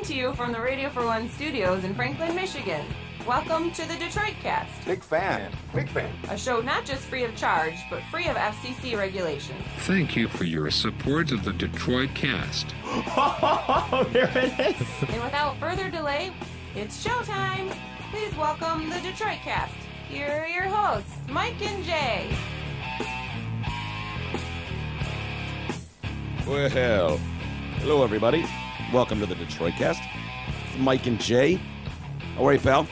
to you from the Radio for One studios in Franklin, Michigan. Welcome to the Detroit Cast. Big fan. A show not just free of charge, but free of FCC regulation. Thank you for your support of the Detroit Cast. Oh, there it is. And without further delay, it's showtime. Please welcome the Detroit Cast. Here are your hosts, Mike and Jay. Well, hello everybody. Welcome to the Detroit Cast. It's Mike and Jay. How are you, pal?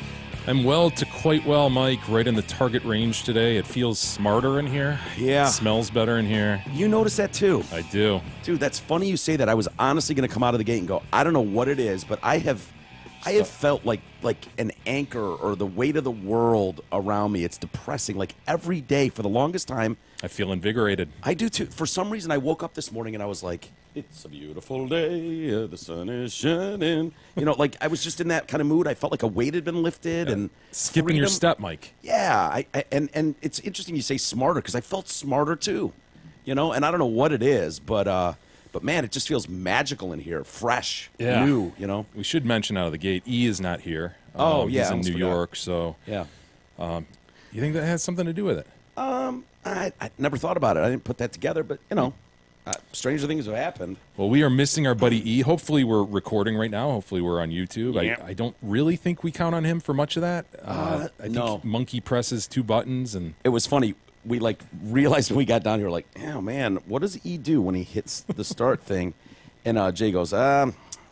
I'm well to quite well, Mike. Right in the target range today. It feels smarter in here. Yeah. It smells better in here. You notice that too. I do. Dude, that's funny you say that. I was honestly going to come out of the gate and go, I don't know what it is, but I have felt like an anchor or the weight of the world around me. It's depressing. Like every day for the longest time. I feel invigorated. I do too. For some reason, I woke up this morning and I was like, it's a beautiful day. The sun is shining. You know, like I was just in that kind of mood. I felt like a weight had been lifted and Skipping your freedom. step, Mike. Yeah, and it's interesting you say smarter because I felt smarter too, you know. And I don't know what it is, but man, it just feels magical in here, fresh, Yeah. new. You know. We should mention out of the gate, E is not here. Oh, yeah, he's I in almost New forgot. York. So, Yeah. you think that has something to do with it? I never thought about it. I didn't put that together, but you know, stranger things have happened. Well, we are missing our buddy E. Hopefully, we're recording right now. Hopefully, we're on YouTube. Yeah. I don't really think we count on him for much of that. I think no. Monkey presses 2 buttons and. It was funny. We realized when we got down here, like, oh man, what does E do when he hits the start thing? And Jay goes, I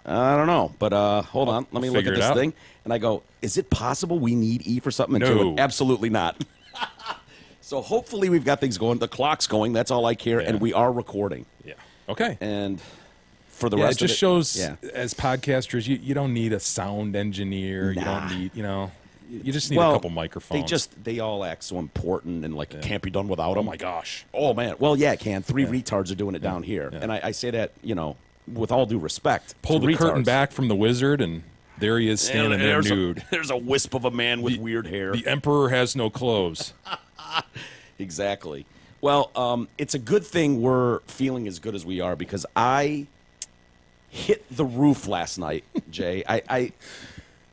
don't know, but hold on, let me look figure at it this out. thing. And I go, is it possible we need E for something? And Jay No. went, absolutely not. So hopefully we've got things going. The clock's going. That's all I care, Yeah. and we are recording. Yeah. Okay. And for the Yeah, rest it just of shows yeah. as podcasters, you don't need a sound engineer. You Nah. don't need, you just need a couple microphones. They all act so important and like it can't be done without them. Oh my gosh. Oh man. Well, yeah, it can. 3 retards are doing it down here, and I say that with all due respect. Pull to the curtain retards. back from the wizard, and there he is standing there nude. There's a wisp of a man with weird hair. The emperor has no clothes. Exactly. Well, it's a good thing we're feeling as good as we are because I hit the roof last night, Jay. I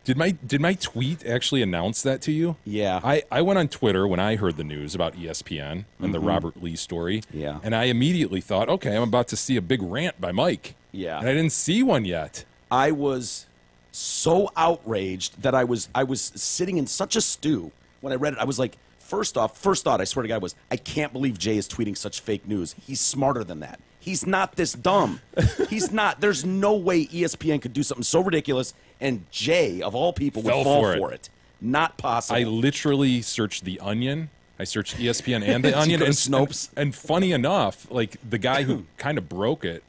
Did my tweet actually announce that to you? Yeah. I went on Twitter when I heard the news about ESPN and the Robert Lee story. Yeah. And I immediately thought, okay, I'm about to see a big rant by Mike. Yeah. And I didn't see one yet. I was so outraged that I was sitting in such a stew when I read it. I was like, first thought, I swear to God, was I can't believe Jay is tweeting such fake news. He's smarter than that. He's not this dumb. He's not. There's no way ESPN could do something so ridiculous, and Jay, of all people, would Fell fall for it. for it. Not possible. I literally searched The Onion. I searched ESPN and The Did you Onion. go to and Snopes? And funny enough, like the guy who kind of broke it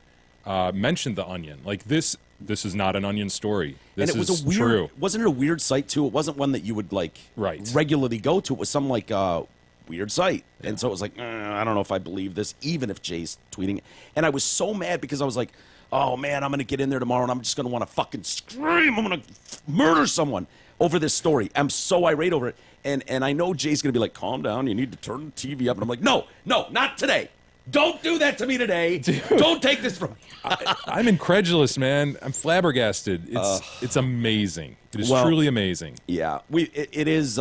mentioned The Onion. Like this is not an Onion story. This and it was is a weird. true. Wasn't it a weird site too? It wasn't one that you would Right. regularly go to. It was some weird site, and so it was like I don't know if I believe this, even if Jay's tweeting. And I was so mad because I was like, oh man, I'm gonna get in there tomorrow and I'm just gonna want to fucking scream. I'm gonna murder someone over this story. I'm so irate over it, and I know Jay's gonna be like, calm down. You need to turn the TV up. And I'm like, no, not today. Don't do that to me today. Don't take this from me. I'm incredulous, man. I'm flabbergasted. It's amazing. It is well, truly amazing. Yeah, it is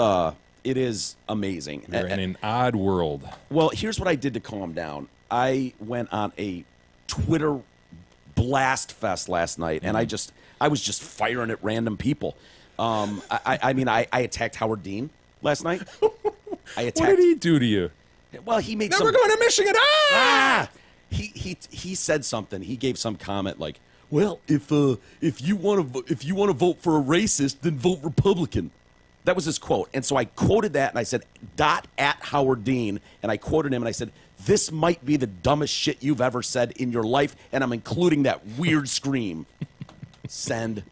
amazing. We're in an odd world. Well, here's what I did to calm down. I went on a Twitter blast fest last night, and I was just firing at random people. I mean, I attacked Howard Dean last night. I attacked. What did he do to you? Well, he made Now some. we're going to Michigan. He said something. He gave some comment like, "Well, if you want to vote for a racist, then vote Republican." That was his quote. And so I quoted that, and I said, @ Howard Dean, and I quoted him, and I said, this might be the dumbest shit you've ever said in your life, and I'm including that weird scream. Send.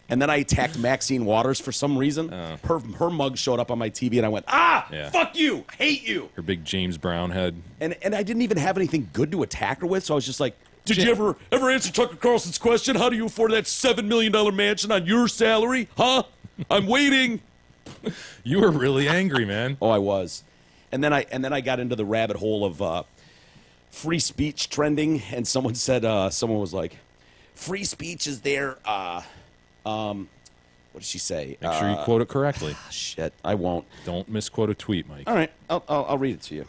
And then I attacked Maxine Waters for some reason. Her mug showed up on my TV, and I went, Yeah. fuck you, hate you. Her big James Brown head. And I didn't even have anything good to attack her with, so I was just like, did you ever answer Tucker Carlson's question? How do you afford that $7 million mansion on your salary? Huh? I'm waiting. You were really angry, man. Oh, I was. And then I got into the rabbit hole of free speech trending, and someone said, someone was like, free speech is there What did she say? Make sure you quote it correctly. Shit, I won't. Don't misquote a tweet, Mike. All right, I'll read it to you.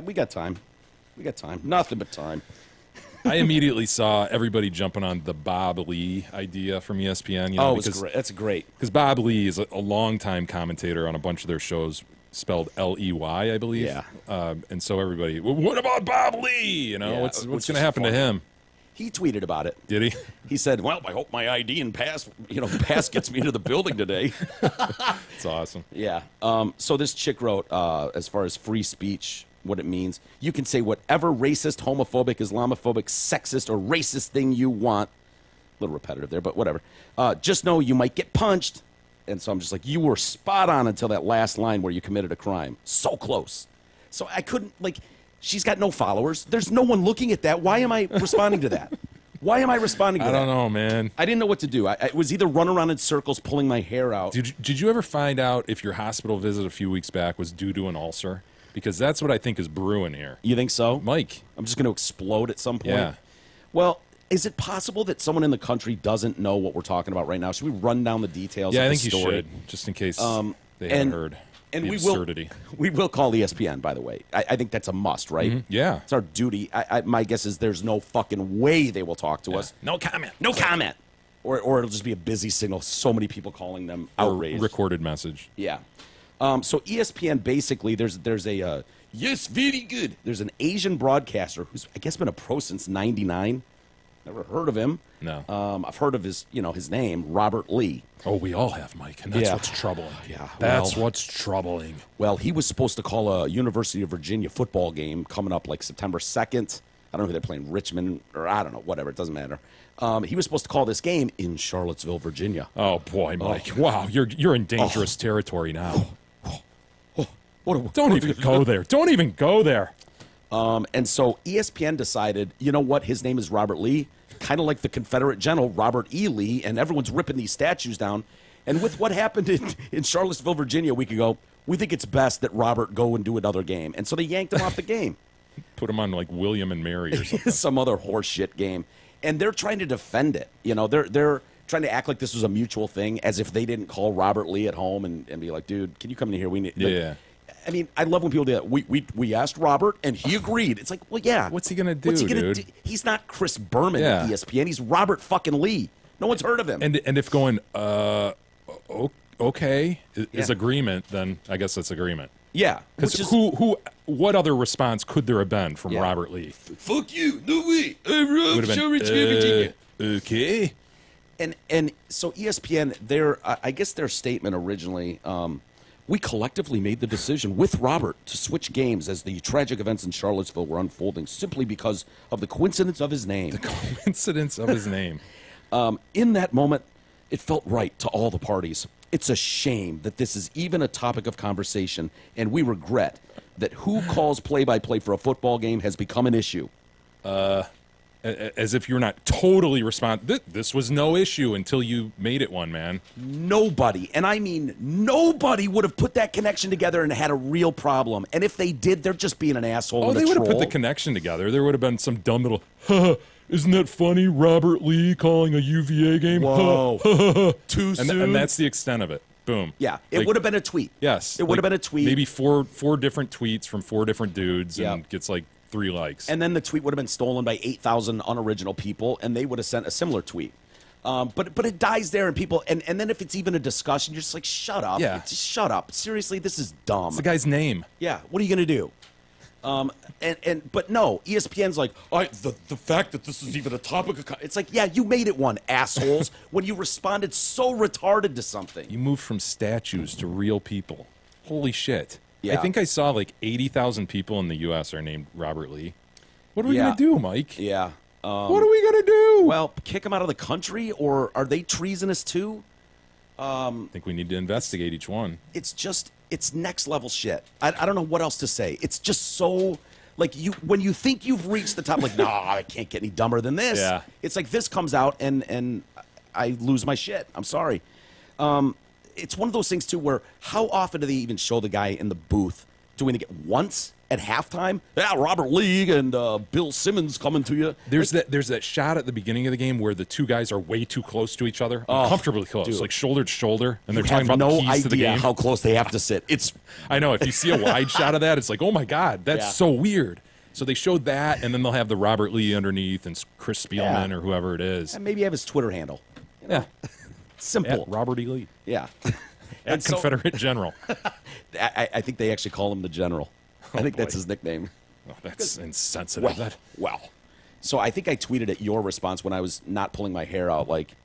We got time. We got time. Nothing but time. I immediately saw everybody jumping on the Bob Lee idea from ESPN. You know, Oh, it's great. That's great. Because Bob Lee is a longtime commentator on a bunch of their shows, spelled Ley, I believe. Yeah. And so everybody, well, what about Bob Lee? You know, Yeah, what's which going to is happen to funny. him? He tweeted about it. Did he? He said, "Well, I hope my ID and pass gets me into the building today." It's awesome. Yeah. So this chick wrote, as far as free speech, what it means. You can say whatever racist, homophobic, Islamophobic, sexist, or racist thing you want. A little repetitive there, but whatever. Just know you might get punched. And so I'm just like, you were spot on until that last line where you committed a crime. So close. So I couldn't, like, she's got no followers. There's no one looking at that. Why am I responding to that? Why am I responding to I that? don't know, man. I didn't know what to do. I was either run around in circles, pulling my hair out. Did you ever find out if your hospital visit a few weeks back was due to an ulcer? Because that's what I think is brewing here. You think so? Mike. I'm just going to explode at some point. Yeah. Well, is it possible that someone in the country doesn't know what we're talking about right now? Should we run down the details Yeah, of I the think you story? should, just in case they and- haven't heard And the we absurdity. will call ESPN, by the way. I think that's a must, right? Yeah. It's our duty. My guess is there's no fucking way they will talk to us. No comment. No comment. Or it'll just be a busy signal. So many people calling them outraged. Recorded message. Yeah. So ESPN basically, there's a yes, very good. There's an Asian broadcaster who's I guess been a pro since '99. Never heard of him. No. I've heard of his name, Robert Lee. Oh, we all have, Mike, and that's Yeah. what's troubling. Yeah, That's well- what's troubling. Well, he was supposed to call a University of Virginia football game coming up like September 2nd. I don't know who they're playing, Richmond, or I don't know, whatever. It doesn't matter. He was supposed to call this game in Charlottesville, Virginia. Oh boy, Mike! Wow, you're in dangerous territory now. Don't even go there. Don't even go there. And so ESPN decided, you know what? His name is Robert Lee, kind of like the Confederate general Robert E. Lee, and everyone's ripping these statues down. And with what happened in Charlottesville, Virginia a week ago, we think it's best that Robert go and do another game. And so they yanked him off the game. Put him on like William and Mary or something. Some other horseshit game. And they're trying to defend it. You know, they're trying to act like this was a mutual thing, as if they didn't call Robert Lee at home and be like, dude, can you come in here? We need. Yeah. I mean, I love when people do that. We asked Robert and he agreed. It's like, well, yeah. What's he gonna do, What's he gonna dude? do? He's not Chris Berman Yeah. at ESPN. He's Robert fucking Lee. No one's heard of him. And if going, okay, is Yeah. agreement, then I guess that's agreement. yeah, Because which is- what other response could there have been from Yeah. Robert Lee? fuck you, no way. I'm Rob Would have Sherwood's been, Virginia. okay. And so ESPN, I guess their statement originally, we collectively made the decision with Robert to switch games as the tragic events in Charlottesville were unfolding simply because of the coincidence of his name. Coincidence of his name. In that moment, it felt right to all the parties. It's a shame that this is even a topic of conversation, and we regret that who calls play-by-play for a football game has become an issue. As if you're not totally This was no issue until you made it one, man. Nobody, and I mean nobody, would have put that connection together and had a real problem. And if they did, they're just being an asshole Oh, and they a would have put troll. the connection together. There would have been some dumb little, isn't that funny? Robert Lee calling a UVA game? Whoa. Too soon. And that's the extent of it. Boom. Yeah, it Like, would have been a tweet. Yes. It would have been a tweet. Maybe four different tweets from four different dudes Yeah. and gets like 3 likes. And then the tweet would have been stolen by 8,000 unoriginal people, and they would have sent a similar tweet. But it dies there, and people, and then if it's even a discussion, you're just like, shut up. Yeah. Just shut up. Seriously, this is dumb. It's the guy's name. Yeah, what are you going to do? But no, ESPN's like, the fact that this is even a topic of, it's like, yeah, you made it one, assholes, when you responded so retarded to something. You moved from statues to real people. Holy shit. I Yeah. think I saw like 80,000 people in the U.S. are named Robert Lee. What are we Yeah. going to do, Mike? Yeah. What are we going to do? Well, kick them out of the country, or are they treasonous too? I think we need to investigate each one. It's next level shit. I don't know what else to say. It's just so, like, when you think you've reached the top, like, no, I can't get any dumber than this. Yeah. It's like this comes out and I lose my shit. I'm sorry. It's one of those things too where how often do they even show the guy in the booth doing it once at halftime. Yeah, Robert Lee and Bill Simmons coming to you. There's that shot at the beginning of the game where the two guys are way too close to each other, uncomfortably close, dude. like shoulder to shoulder, and they're You talking have about no the keys to the idea game. how close they have to sit. It's I know. If you see a wide shot of that, it's like, oh my god, that's Yeah. so weird. So they showed that, and then they'll have the Robert Lee underneath and Chris Spielman or whoever it is. and maybe have his Twitter handle. Yeah, Simple. at Robert E. Lee, Yeah. at so- Confederate General. I think they actually call him the General. I think that's boy. his nickname. Oh, that's insensitive. Well. So I think I tweeted at your response when I was not pulling my hair out. Like,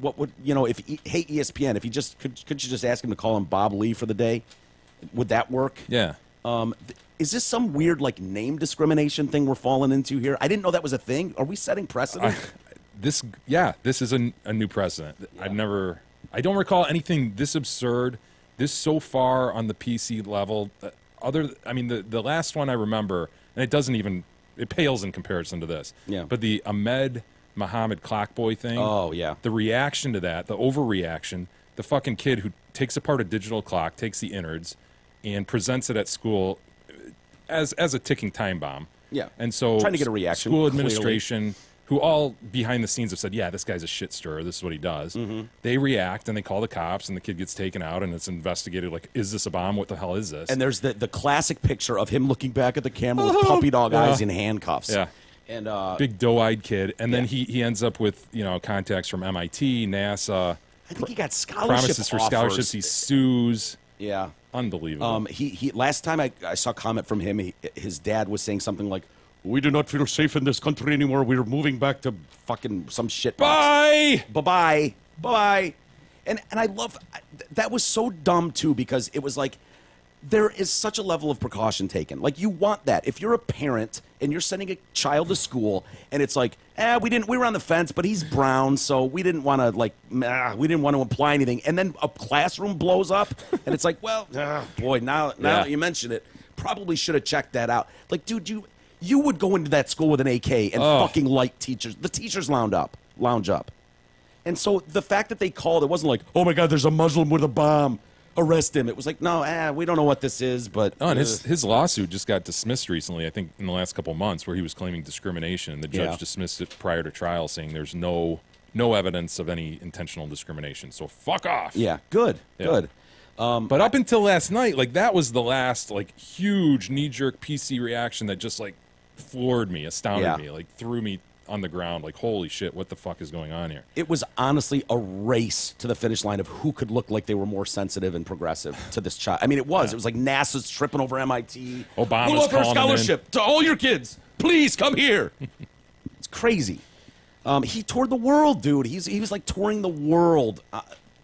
what would if hey ESPN, if you just could you just ask him to call him Bob Lee for the day? Would that work? Yeah. Is this some weird like name discrimination thing we're falling into here? I didn't know that was a thing. Are we setting precedent? This is a new precedent. I don't recall anything this absurd, this so far on the PC level. The last one I remember, and it pales in comparison to this. Yeah. But the Ahmed Mohammed Clockboy thing. Oh, yeah. The reaction to that, the overreaction, the fucking kid who takes apart a digital clock, takes the innards, and presents it at school as a ticking time bomb. Yeah. And so Trying to get a reaction, School clearly. administration, who all behind the scenes have said, yeah, this guy's a shit stirrer. This is what he does. Mm-hmm. They react and they call the cops and the kid gets taken out and it's investigated. Like, is this a bomb? What the hell is this? And there's the classic picture of him looking back at the camera with puppy dog eyes in handcuffs. Yeah. And big doe-eyed kid. And then Yeah. he ends up with, contacts from MIT, NASA, I think he got scholarship promises for offers. scholarships. He sues. Yeah. Unbelievable. He last time I saw a comment from him, his dad was saying something like, "We do not feel safe in this country anymore. We're moving back to fucking some shit box." Bye! Bye-bye. Bye-bye. And I love that was so dumb too, because it was like there is such a level of precaution taken. Like, you want that. If you're a parent and you're sending a child to school and it's like, we were on the fence, but he's brown, so we didn't want to imply anything. And then a classroom blows up and it's like, well, boy, now that you mention it, probably should have checked that out. Like, dude, you would go into that school with an AK and fucking light teachers. The teachers lounge up. And so the fact that they called, it wasn't like, oh my God, there's a Muslim with a bomb. Arrest him. It was like, no, we don't know what this is, but... Oh, and his lawsuit just got dismissed recently, I think in the last couple of months, where he was claiming discrimination. And the judge dismissed it prior to trial, saying there's no evidence of any intentional discrimination. So fuck off. Yeah, good. But up until last night, like, that was the last, like, huge knee-jerk PC reaction that just, like, floored me, astounded me, like, threw me on the ground, like, holy shit, what the fuck is going on here? It was honestly a race to the finish line of who could look like they were more sensitive and progressive to this child. I mean, it was. It was like NASA's tripping over MIT. Obama's we'll offer a calling him scholarship to all your kids. Please come here. It's crazy. He toured the world, dude. He was like touring the world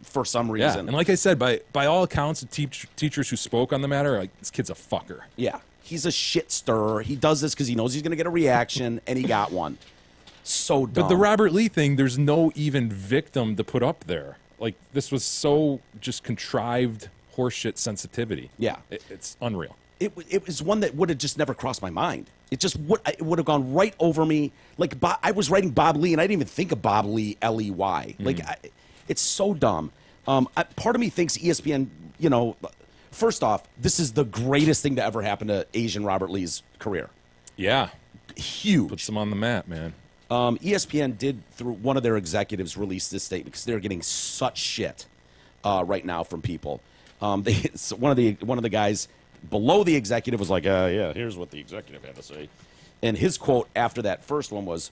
for some Yeah, reason. and like I said, by all accounts, the teachers who spoke on the matter, like, this kid's a fucker. Yeah, he's a shit stirrer. He does this because he knows he's going to get a reaction, and he got one. So dumb. But the Robert Lee thing, there's no even victim to put up there. Like, this was so just contrived horseshit sensitivity. Yeah. It's unreal. It was one that would have just never crossed my mind. It would have gone right over me. Like, I was writing Bob Lee, and I didn't even think of Bob Lee, L-E-Y. Like, it's so dumb. Part of me thinks ESPN, first off, this is the greatest thing to ever happen to Asian Robert Lee's career. Yeah. Huge. Puts them on the map, man. ESPN did, through one of their executives, release this statement because they're getting such shit right now from people. One of the guys below the executive was like, yeah, here's what the executive had to say. And his quote after that first one was,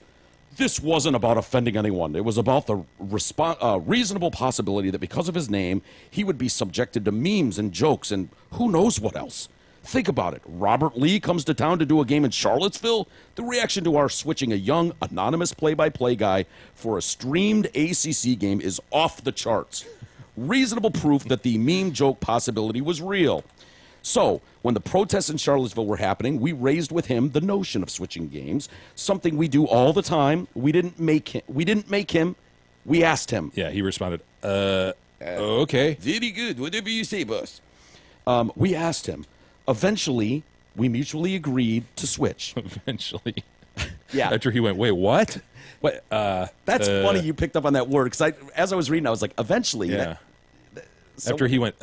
"This wasn't about offending anyone. It was about the reasonable possibility that because of his name, he would be subjected to memes and jokes and who knows what else. Think about it. Robert Lee comes to town to do a game in Charlottesville. The reaction to our switching a young, anonymous play-by-play guy for a streamed ACC game is off the charts. Reasonable proof that the meme joke possibility was real. So, when the protests in Charlottesville were happening, we raised with him the notion of switching games, something we do all the time. We didn't make him. We asked him." Yeah, he responded, okay. Very good. Whatever you say, boss. We asked him. Eventually, we mutually agreed to switch. Eventually. Yeah. After he went, wait, what? What? That's funny you picked up on that word, because as I was reading, I was like, eventually. Yeah. So After he went, ...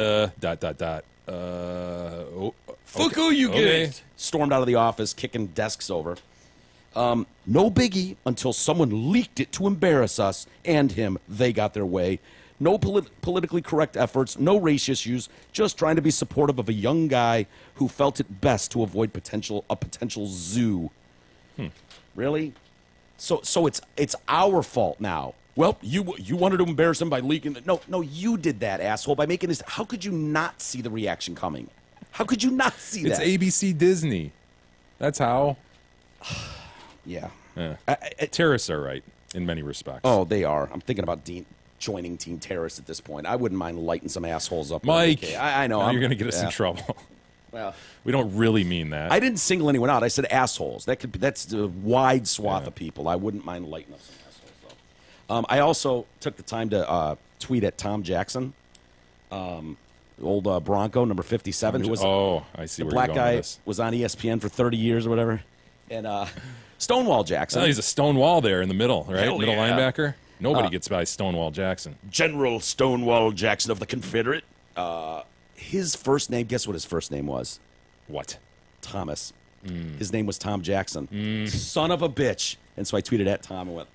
Fuck you Okay. guys. Stormed out of the office, kicking desks over. No biggie until someone leaked it to embarrass us and him. They got their way. No politically correct efforts, no race issues, just trying to be supportive of a young guy who felt it best to avoid a potential zoo. Really? So it's our fault now. Well, you wanted to embarrass him by leaking it. No, you did that, asshole, by making this. How could you not see the reaction coming? How could you not see It's that? ABC Disney. That's how. Yeah. Yeah. Terrorists are right in many respects. Oh, they are. I'm thinking about joining Team Terrorists at this point. I wouldn't mind lighting some assholes up. Mike, Okay, I know. now I'm- you're going to get us in yeah. trouble. Well, We don't really mean that. I didn't single anyone out. I said assholes. That's a wide swath of people. I wouldn't mind lighting up some assholes, though. I also took the time to tweet at Tom Jackson, old Bronco, number 57, who was I see the where black you're going guy, with this. was on ESPN for 30 years or whatever. And Stonewall Jackson. Oh, he's a Stonewall there in the middle, right? Hell Middle yeah. linebacker. Nobody gets by Stonewall Jackson. General Stonewall Jackson of the Confederate. His first name, guess what his first name was? What? Thomas. His name was Tom Jackson. Son of a bitch. And so I tweeted at Tom and went,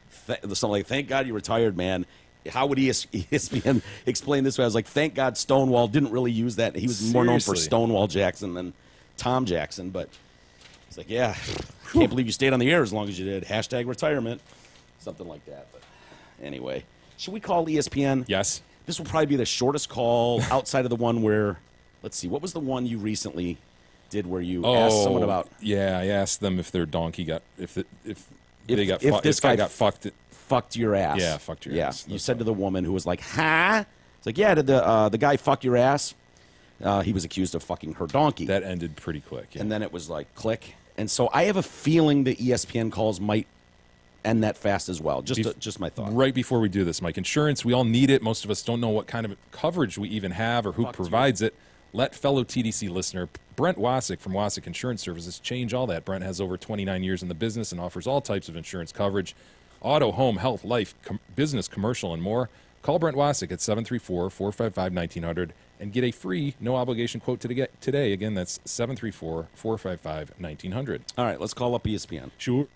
something like, thank God you retired, man. How would ESPN explain this way? I was like, thank God Stonewall didn't really use that. He was more known for Seriously. Stonewall Jackson than Tom Jackson. But it's like, yeah, can't believe you stayed on the air as long as you did. Hashtag retirement. Something like that. But anyway, should we call ESPN? Yes. This will probably be the shortest call outside of the one where, let's see, what was the one you recently did where you asked someone about Yeah, I asked them if their donkey got if they got if fucked. this This guy guy got fucked. fucked your ass? Yeah, fucked your ass. You That's said to the woman who was like, "Huh?" It's like, "Yeah, did the guy fuck your ass?" He was accused of fucking her donkey, That ended pretty quick. Yeah. and then it was like click. And so I have a feeling the ESPN calls might end that fast as well. Just my thought. Right before we do this, Mike, insurance, we all need it. Most of us don't know what kind of coverage we even have or who provides it. Let fellow TDC listener Brent Wasik from Wasik Insurance Services change all that. Brent has over 29 years in the business and offers all types of insurance coverage: auto, home, health, life, business, commercial, and more. Call Brent Wasik at 734-455-1900 and get a free, no-obligation quote today. Again, that's 734-455-1900. All right, let's call up ESPN. Sure.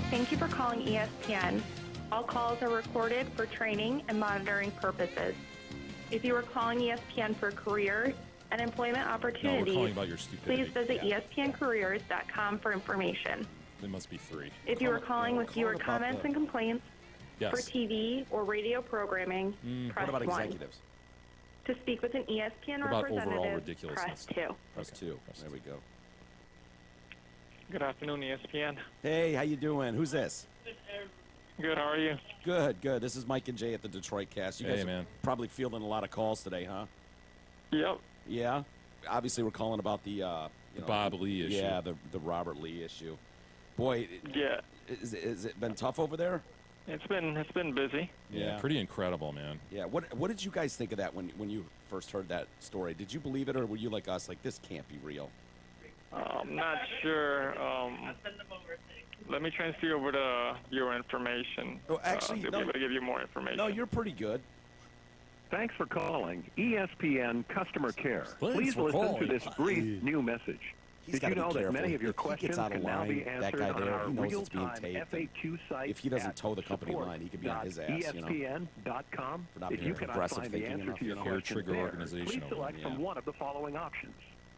Thank you for calling ESPN. All calls are recorded for training and monitoring purposes. If you are calling ESPN for careers and employment opportunities, calling about your stupidity. please visit espncareers.com for information. There must be three. If you are calling with viewer comments and complaints Yes. for TV or radio programming, press What about 1. executives? To speak with an ESPN What about overall representative, ridiculousness? press 2. Press 2. There we go. Good afternoon, ESPN. Hey, how you doing? Who's this? Good, how are you? Good, good. This is Mike and Jay at the Detroit Cast. You Hey, guys are man. probably fielding a lot of calls today, huh? Yep. Yeah. Obviously, we're calling about the Bob Lee issue. Yeah, the Robert Lee issue. Boy, Yeah. is it been tough over there? It's been busy. Yeah, pretty incredible, man. Yeah. What did you guys think of that when you first heard that story? Did you believe it, or were you like us, like this can't be real? I'm not sure. Let me transfer you over to your information. Oh, actually, they'll no. be able to give you more information. No, you're pretty good. Thanks for calling ESPN Customer Care. Thanks Please for listen calling. to this brief new message. He's Did you gotta be know that careful. many of your If he questions gets out of can now line, be that answered guy on there, our he knows it's being real-time taped. FAQ site If he doesn't at toe the company line, he could be on his ass, you know. support.espn.com. For not If being you cannot progressive find the thinking answer enough, to your you know. Hair question trigger there, organization please over select there, from yeah. one of the following options.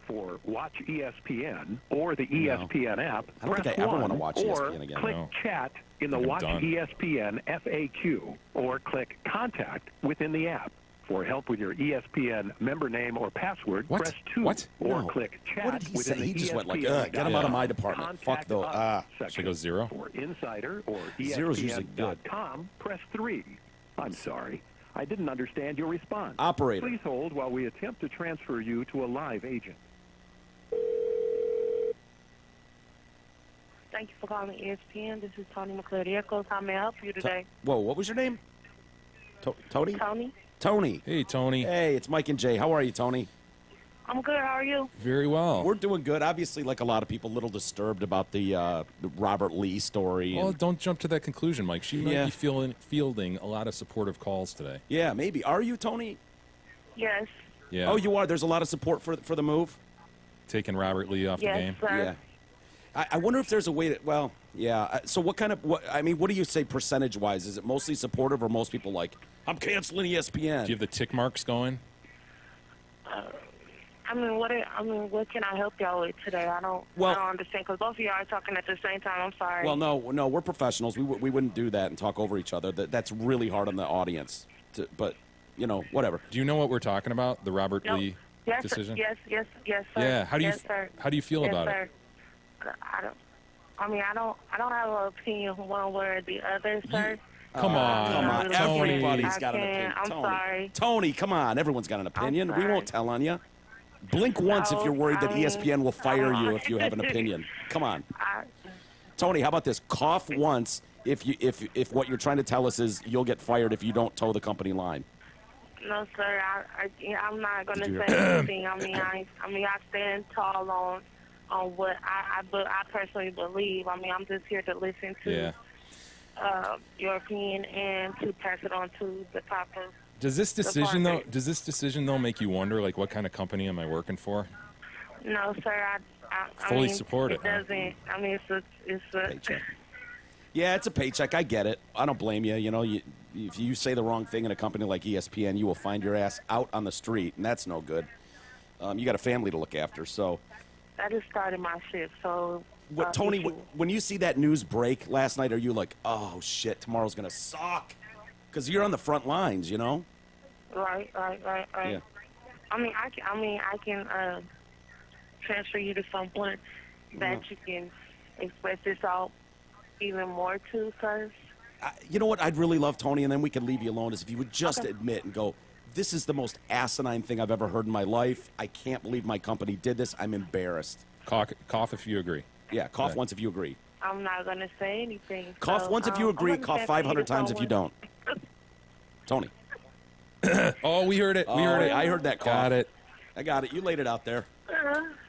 For Watch ESPN or the ESPN app, I don't think press I ever 1, wanna watch or ESPN again. click No. Chat in the I think I'm Watch done. ESPN FAQ, or click Contact within the app. For help with your ESPN member name or password, What? press 2 What? or No. click Chat What did he within say? the He just went like, ESPN get him out of my Yeah. department. Fuck Contact though. Us section. Should I go 0? For Insider or Zero's usually good. ESPN.com, press 3. I'm sorry. I didn't understand your response. Operator. Please hold while we attempt to transfer you to a live agent. Thank you for calling ESPN. This is Tony McClure Echoes. How may I help you today? Whoa, what was your name? Tony? Tony? Tony. Hey, Tony. Hey, it's Mike and Jay. How are you, Tony? I'm good. How are you? Very well. We're doing good. Obviously, like a lot of people, a little disturbed about the Robert Lee story. Well, and- don't jump to that conclusion, Mike. She might Yeah. be fielding a lot of supportive calls today. yeah, maybe. Are you, Tony? Yes. Yeah. Oh, you are. There's a lot of support for the move. Taking Robert Lee off the Yes, game. sir. Yeah. I wonder if there's a way to. Well, yeah. So what do you say percentage wise? Is it mostly supportive, or most people like, I'm canceling ESPN? Do you have the tick marks going? What can I help y'all with today? I don't understand because both of y'all are talking at the same time. I'm sorry. Well, no, we're professionals. We wouldn't do that and talk over each other. That's really hard on the audience. But whatever. Do you know what we're talking about? The Robert No. Lee Yes, decision? Sir. Yes, sir. Yeah. How do you yes, sir. how do you feel yes, about sir. it? I don't have an opinion one way or the other, sir. Come on. Come on, Tony. everybody's got an opinion. I'm Tony. sorry. Tony, come on, everyone's got an opinion. We sorry. won't tell on you. Blink once if you're worried that I mean, ESPN will fire I- you if you have an opinion. Come on, I, Tony. How about this? Cough once if what you're trying to tell us is you'll get fired if you don't toe the company line. no, sir. I'm not going Did you to say anything. I stand tall on what I personally believe. I'm just here to listen to Yeah. your opinion and to pass it on to the proper. Does this decision Department. Does this decision though make you wonder like what kind of company am I working for? No, sir. I Fully mean, support it, It huh? doesn't. I mean, it's a. Paycheck. Yeah, it's a paycheck. I get it. I don't blame you. If you say the wrong thing in a company like ESPN, you will find your ass out on the street, and that's no good. You got a family to look after, so. I just started my shift, so. Tony, if you- when you see that news break last night, are you like, oh shit, tomorrow's gonna suck? Because you're on the front lines, you know. Right. Yeah. I can transfer you to someone that you can express this out even more to, sir. You know what I'd really love, Tony, and then we could leave you alone, is if you would just admit and go, this is the most asinine thing I've ever heard in my life. I can't believe my company did this. I'm embarrassed. Cough if you agree. Yeah, cough Right. once if you agree. I'm not going to say anything. Cough so, once if you I agree. wouldn't Cough transfer you 500 to times if you someone- don't. Tony. Oh, we heard it. We heard it. I heard that cough. Got it. I got it. You laid it out there.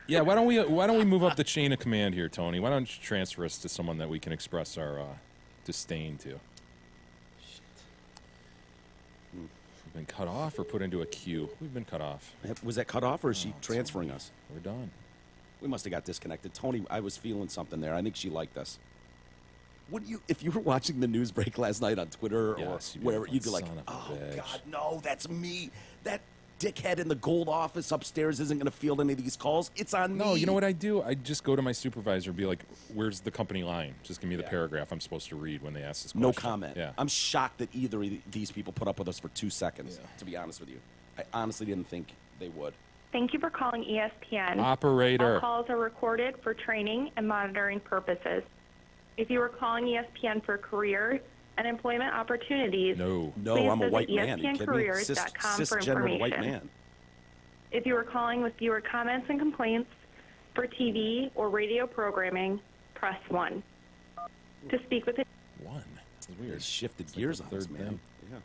Yeah, why don't we move up the chain of command here, Tony? Why don't you transfer us to someone that we can express our disdain to? We've been cut off or put into a queue. We've been cut off. Was that cut off, or is she transferring us? We're done. We must have got disconnected. Tony, I was feeling something there. I think she liked us. If you were watching the news break last night on Twitter Yes, or you'd be wherever, like, you'd be like, "Son of a oh, bitch." God, no, that's me. That dickhead in the gold office upstairs isn't going to field any of these calls. It's on me. No, you know what I do? I just go to my supervisor and be like, where's the company line? Just give me the Yeah. paragraph I'm supposed to read when they ask this question. No comment. Yeah. I'm shocked that either of these people put up with us for 2 seconds, to be honest with you. I honestly didn't think they would. Thank you for calling ESPN. Operator. All calls are recorded for training and monitoring purposes. If you are calling ESPN for career and employment opportunities, No. No, please I'm a visit white man. You kidding me? ESPNcareers.com for Cisgender white information. man. If you are calling with viewer comments and complaints for TV or radio programming, press 1. To speak with One. That's weird. They shifted It's gears like on the us, third man. thing. Yeah.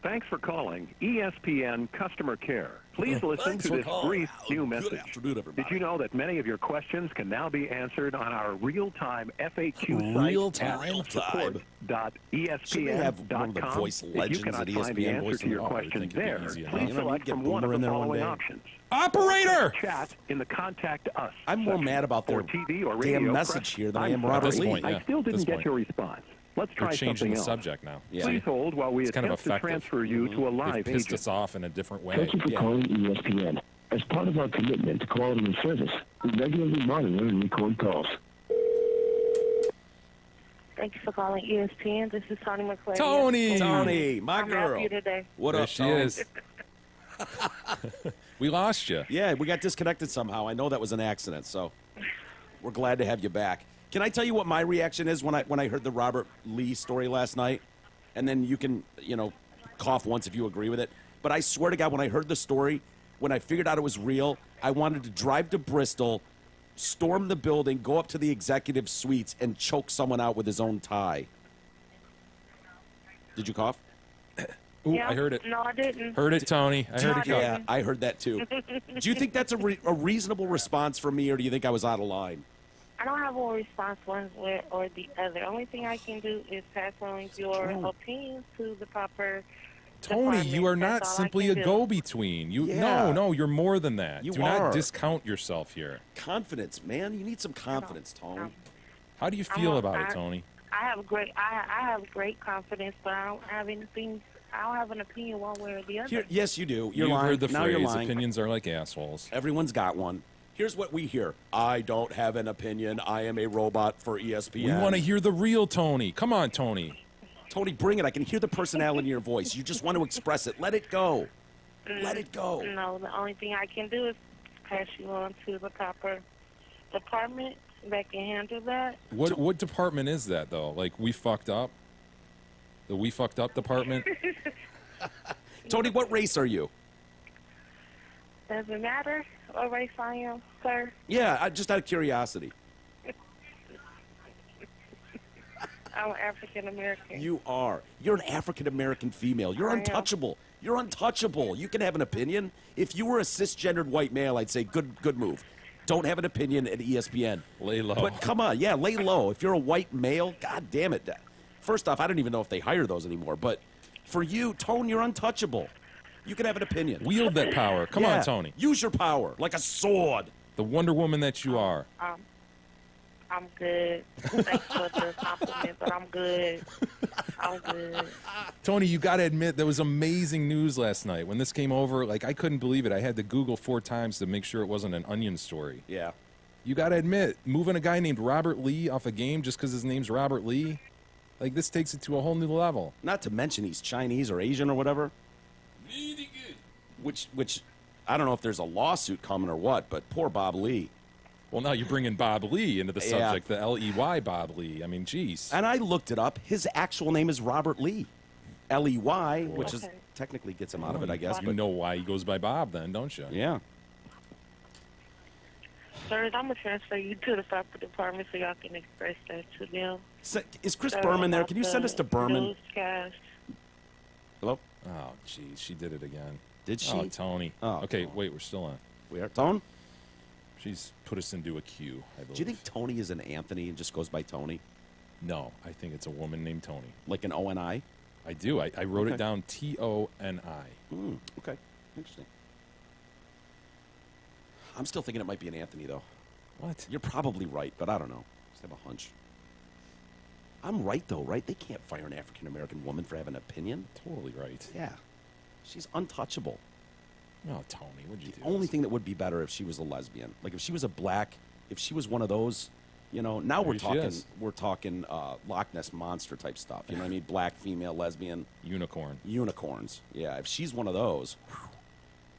Thanks for calling ESPN Customer Care. Please listen Thanks to for this calling. brief new Good message. afternoon, everybody. Did you know that many of your questions can now be answered on our real-time FAQ Real-time? site Real-time. at Should they have one of the support.espn.com? voice If you legends cannot at find the ESPN answer voice to your them? Oh, I question think it'd be there, easy enough. please You know what I mean? select Get from one of Boomer in the there one following day. options. Operator! Chat in the Contact Us I'm more section. mad about their For TV or radio, damn press message here than I I'm am Robert sorry, Lee. Yeah, I still at this didn't get point. your response. Let's They're try changing something the else. subject now. Yeah. Please hold while we It's kind of attempt to effective. transfer you to a live They've pissed agent. us off in a different way. Thank you for Yeah. calling ESPN. As part of our commitment to quality and service, we regularly monitor and record calls. Thank you for calling ESPN. This is Tony McClary. Tony, my I'm girl. happy today. What There up, she Tony? is. We lost you. Yeah, we got disconnected somehow. I know that was an accident, so we're glad to have you back. Can I tell you what my reaction is when I heard the Robert Lee story last night? And then you can, cough once if you agree with it. But I swear to God, when I heard the story, when I figured out it was real, I wanted to drive to Bristol, storm the building, go up to the executive suites, and choke someone out with his own tie. Did you cough? Ooh, Yeah. I heard it. No, I didn't. Heard it, Tony. I heard it go. Yeah, I heard that too. Do you think that's a reasonable response from me, or do you think I was out of line? I don't have a response one way or the other. Only thing I can do is pass on your opinions to the proper Tony, you are department. not That's all I simply can a do. go-between. Yeah. No, you're more than that. You Do are. not discount yourself here. Confidence, man. You need some confidence, Tony. How do you feel about it, Tony? I have great confidence, but I don't have anything. I don't have an opinion one way or the other. Yes, you do. You're You've lying. heard the Now you're phrase, lying. opinions are like assholes. Everyone's got one. Here's what we hear. I don't have an opinion. I am a robot for ESPN. We want to hear the real Tony. Come on, Tony. Tony, bring it. I can hear the personality in your voice. You just want to express it. Let it go. Let it go. No, the only thing I can do is pass you on to the proper department that can handle that. What department is that, though? Like, we fucked up? The we fucked up department? Tony, what race are you? Doesn't matter what race I am, sir. Yeah, just out of curiosity. I'm African American. You are. You're an African American female. You're I am. untouchable. You're untouchable. You can have an opinion. If you were a cisgendered white male, I'd say good move. Don't have an opinion at ESPN. Lay low. But come on, yeah, lay low. If you're a white male, god damn it. First off, I don't even know if they hire those anymore. But for you, Tone, you're untouchable. You can have an opinion. Wield that power. Come Yeah, on, Tony. Use your power like a sword. The Wonder Woman that you are. I'm good. Thanks for the compliment, but I'm good. I'm good. Tony, you got to admit, there was amazing news last night. When this came over, like, I couldn't believe it. I had to Google 4 times to make sure it wasn't an Onion story. Yeah. You got to admit, moving a guy named Robert Lee off a game just because his name's Robert Lee, like, this takes it to a whole new level. Not to mention he's Chinese or Asian or whatever. Which I don't know if there's a lawsuit coming or what, but poor Bob Lee. Well, now you bring in Bob Lee into the Yeah. subject, the L-E-Y Bob Lee. I mean, geez. And I looked it up. His actual name is Robert Lee. L-E-Y, which is Okay. technically gets him out of it, I guess. You But know why he goes by Bob then, don't you? yeah. Sir, I'm going to transfer you to the proper department so y'all can express that to them. Is Chris Sir, Berman there? about Can you send the us to Berman? newscast. Hello? Oh, geez, she did it again. Did she? Oh, Tony. Oh, okay, wait, we're still on. We are. Tone? She's put us into a queue, I believe. Do you think Tony is an Anthony and just goes by Tony? No, I think it's a woman named Tony. Like an O-N-I? I do. I wrote Okay. it down T-O-N-I. Okay. Interesting. I'm still thinking it might be an Anthony, though. What? You're probably right, but I don't know. Just have a hunch. I'm right, though, right? They can't fire an African-American woman for having an opinion. Totally right. Yeah. She's untouchable. No, Tony, what'd you The do? only thing that would be better if she was a lesbian. Like, if she was a black, if she was one of those, now Maybe she is. we're talking Loch Ness Monster type stuff. You know what I mean? Black, female, lesbian. Unicorn. Unicorns. Yeah, if she's one of those,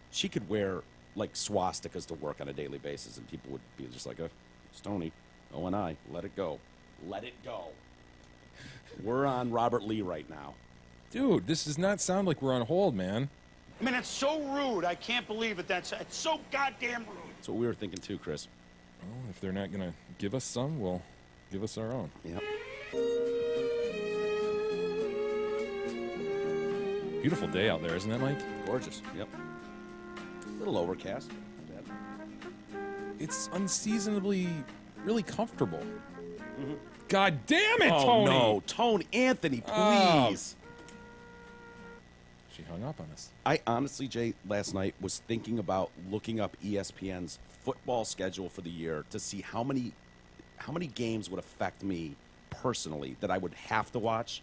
she could wear like swastikas to work on a daily basis, and people would be just like, Stoney, O-N-I, let it go. Let it go. We're on Robert Lee right now. Dude, this does not sound like we're on hold, man. I mean, it's so rude. I can't believe it. It's so goddamn rude. That's what we were thinking too, Chris. Well, if they're not going to give us some, we'll give us our own. Yep. Beautiful day out there, isn't it, Mike? Gorgeous. Yep. A little overcast. Not bad. It's unseasonably really comfortable. Mm-hmm. God damn it, oh, Tony! No, Tone Anthony, please. She hung up on us. I honestly, Jay, last night was thinking about looking up ESPN's football schedule for the year to see how many games would affect me personally that I would have to watch.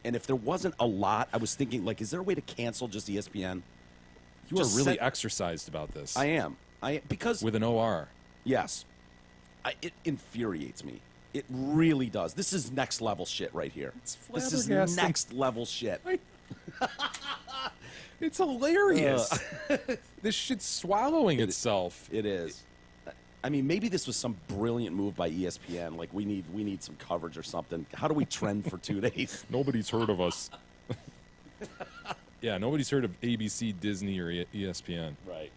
And if there wasn't a lot, I was thinking, like, is there a way to cancel just ESPN? You are really exercised about this. I am. Because with an OR. Yes. It infuriates me. It really does. This is next level shit right here. This is next level shit. It's hilarious. This shit's swallowing itself. It is. I mean, maybe this was some brilliant move by ESPN. Like, we need some coverage or something. How do we trend for 2 days? Nobody's heard of us. Yeah, nobody's heard of ABC, Disney, or ESPN. Right.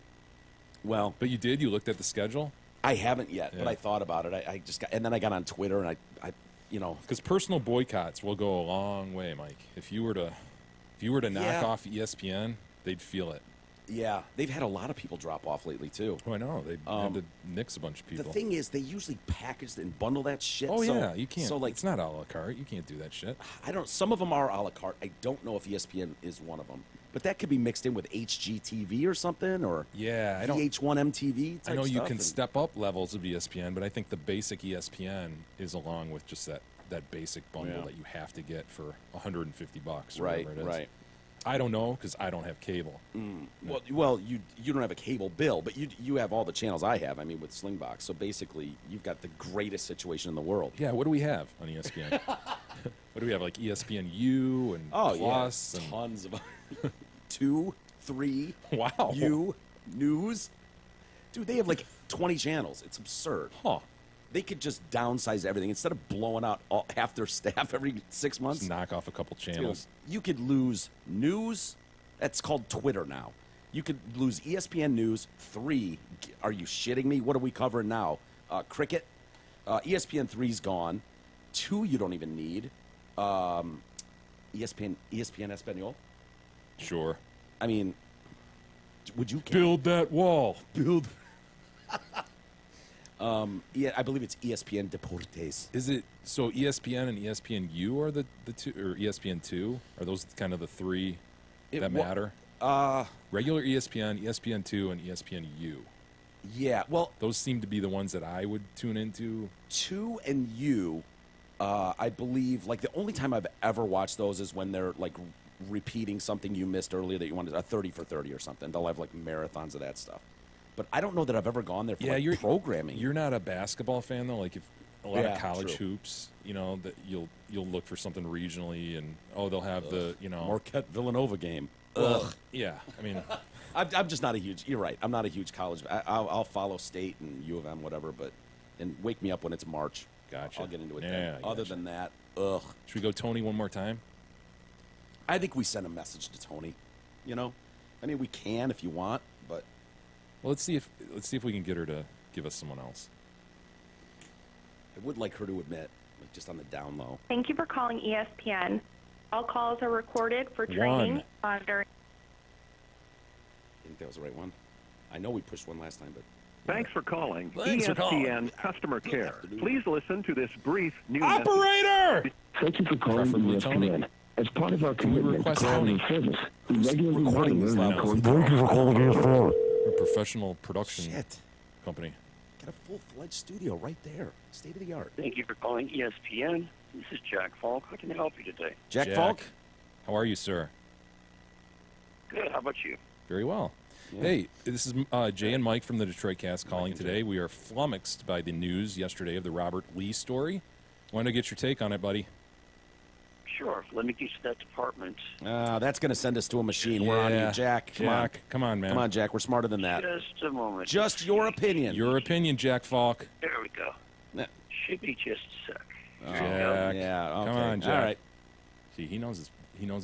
Well, but you did. You looked at the schedule. I haven't yet, but I thought about it. I just got, and then I got on Twitter, and I because personal boycotts will go a long way, Mike. If you were to knock off ESPN, they'd feel it. Yeah, they've had a lot of people drop off lately too. Oh, I know. They had to nix a bunch of people. The thing is, they usually package and bundle that shit. Oh, so, yeah, you can't. So, like, it's not a la carte. You can't do that shit. I don't. Some of them are a la carte. I don't know if ESPN is one of them. But that could be mixed in with HGTV or something, or VH1 MTV. I know you can step up levels of ESPN, but I think the basic ESPN is along with just that basic bundle that you have to get for $150 or whatever it is. Right. I don't know because I don't have cable. Well, you don't have a cable bill, but you have all the channels I have. I mean, with Slingbox. So basically, you've got the greatest situation in the world. Yeah. What do we have on ESPN? What do we have? Like ESPNU and Plus and tons of 2, 3. Wow. News. Dude, they have like 20 channels. It's absurd. Huh. They could just downsize everything instead of blowing out half their staff every 6 months. Just knock off a couple channels. You could lose news. That's called Twitter now. You could lose ESPN News. 3. Are you shitting me? What are we covering now? Cricket. ESPN 3's gone. 2 you don't even need. ESPN Espanol. Sure. I mean, would you build that wall? Build. Yeah, I believe it's ESPN Deportes. Is it so? ESPN and ESPNU are the two, or ESPN2? Are those kind of the three that matter? Regular ESPN, ESPN2, and ESPNU. Yeah, well, those seem to be the ones that I would tune into. 2 and U, I believe. Like the only time I've ever watched those is when they're like repeating something you missed earlier that you wanted, a 30 for 30 or something. They'll have like marathons of that stuff. But I don't know that I've ever gone there for like programming. You're not a basketball fan though. Like if a lot of college true. hoops, that you'll look for something regionally, and they'll have the Marquette Villanova game. Ugh. Yeah, I mean, I'm just not a huge. You're right. I'm not a huge college. I'll follow State and U of M, whatever. And wake me up when it's March. Gotcha. I'll get into it. Yeah, then. Other than that, ugh. Should we go Tony one more time? I think we send a message to Tony. I mean, we can if you want, but. Well, let's see if we can get her to give us someone else. I would like her to admit, like just on the down low. Thank you for calling ESPN. All calls are recorded for training, monitoring. I think that was the right one. I know we pushed one last time, but. Thanks for calling ESPN Customer Care. Please listen to this brief news Operator! Thank you for calling ESPN. As part of our commitment to quality service, we regularly monitor and record. Thank you for calling ESPN. A professional production company. Got a full-fledged studio right there. State of the art. Thank you for calling ESPN. This is Jack Falk. How can I help you today? Jack Falk? How are you, sir? Good. How about you? Very well. Yeah. Hey, this is Jay and Mike from the Detroit Cast calling today. We are flummoxed by the news yesterday of the Robert Lee story. Wanted to get your take on it, buddy. Sure. Let me get you that department. That's going to send us to a machine. We're on you, Jack. Come on. Come on, man. Come on, Jack. We're smarter than that. Just a moment. Just your opinion. Your opinion, Jack Falk. There we go. Nah. Should be just a sec. Jack. Yeah, okay. Come on, Jack. All right. See, he knows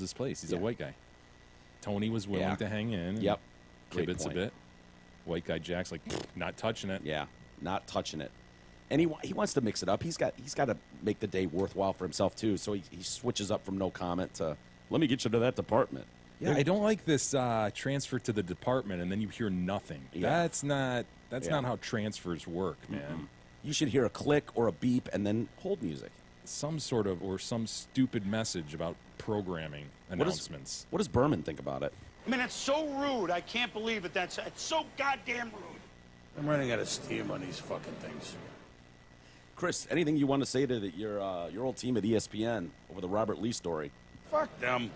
his place. He's a white guy. Tony was willing to hang in. Yep. Great Kibitz a point. bit. White guy Jack's like, not touching it. Yeah, not touching it. And he wants to mix it up. He's got to make the day worthwhile for himself too. So he switches up from no comment to let me get you to that department. Yeah, I don't like this transfer to the department and then you hear nothing. Yeah. That's not how transfers work, man. You should hear a click or a beep and then hold music. Some stupid message about programming announcements. What does Berman think about it? I mean, it's so rude. I can't believe it. It's so goddamn rude. I'm running out of steam on these fucking things. Chris, anything you want to say to your old team at ESPN over the Robert Lee story? Fuck them.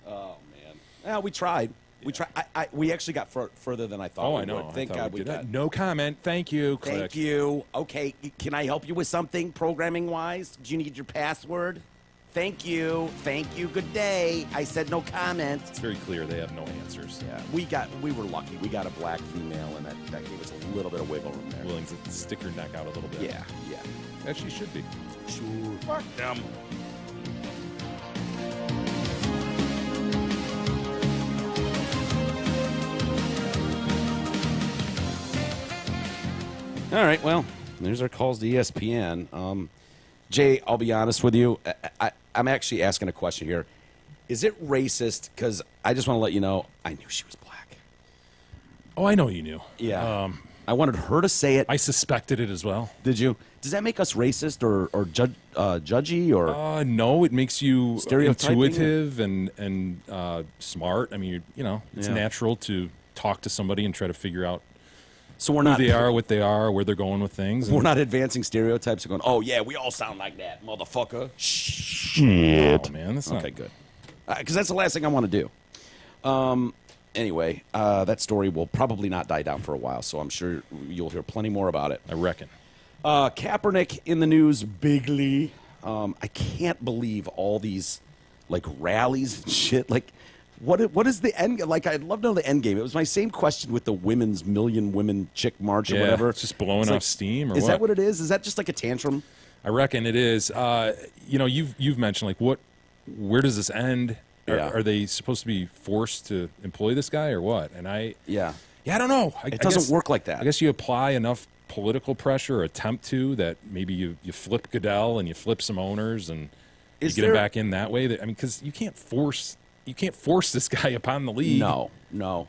Oh man. Yeah, we tried. We tried. We actually got further than I thought. I know. Would. Thank God we got. No comment. Thank you. Click. Thank you. Okay, can I help you with something programming wise? Do you need your password? Thank you. Thank you. Good day. I said no comment. It's very clear they have no answers. Yeah, we were lucky. We got a black female, and that gave us a little bit of wiggle room there. Willing to stick her neck out a little bit. Yeah. As she should be. Sure. Fuck them. All right, well, there's our calls to ESPN. Jay, I'll be honest with you. I'm actually asking a question here. Is it racist? Because I just want to let you know, I knew she was black. Oh, I know you knew. Yeah. I wanted her to say it. I suspected it as well. Did you? Does that make us racist or judgy or? No, it makes you Stereotyping intuitive and smart. I mean, it's natural to talk to somebody and try to figure out so we're who not they are, what they are, where they're going with things. We're not advancing stereotypes and going, oh, yeah, we all sound like that, motherfucker. Shit. Oh, man, that's not... Okay, good. Because that's the last thing I want to do. Anyway, that story will probably not die down for a while, so I'm sure you'll hear plenty more about it. I reckon. Kaepernick in the news bigly. I can't believe all these, rallies and shit. What is the end? I'd love to know the end game. It was my same question with the women's Million Women Chick March or whatever. It's just blowing off steam or what? Is that what it is? Is that just like a tantrum? I reckon it is. You've mentioned, where does this end? Yeah. Are they supposed to be forced to employ this guy or what? And I don't know. It doesn't work like that. I guess you apply enough political pressure or attempt to that maybe you flip Goodell and you flip some owners and you get him back in that way. Because you can't force this guy upon the league. No.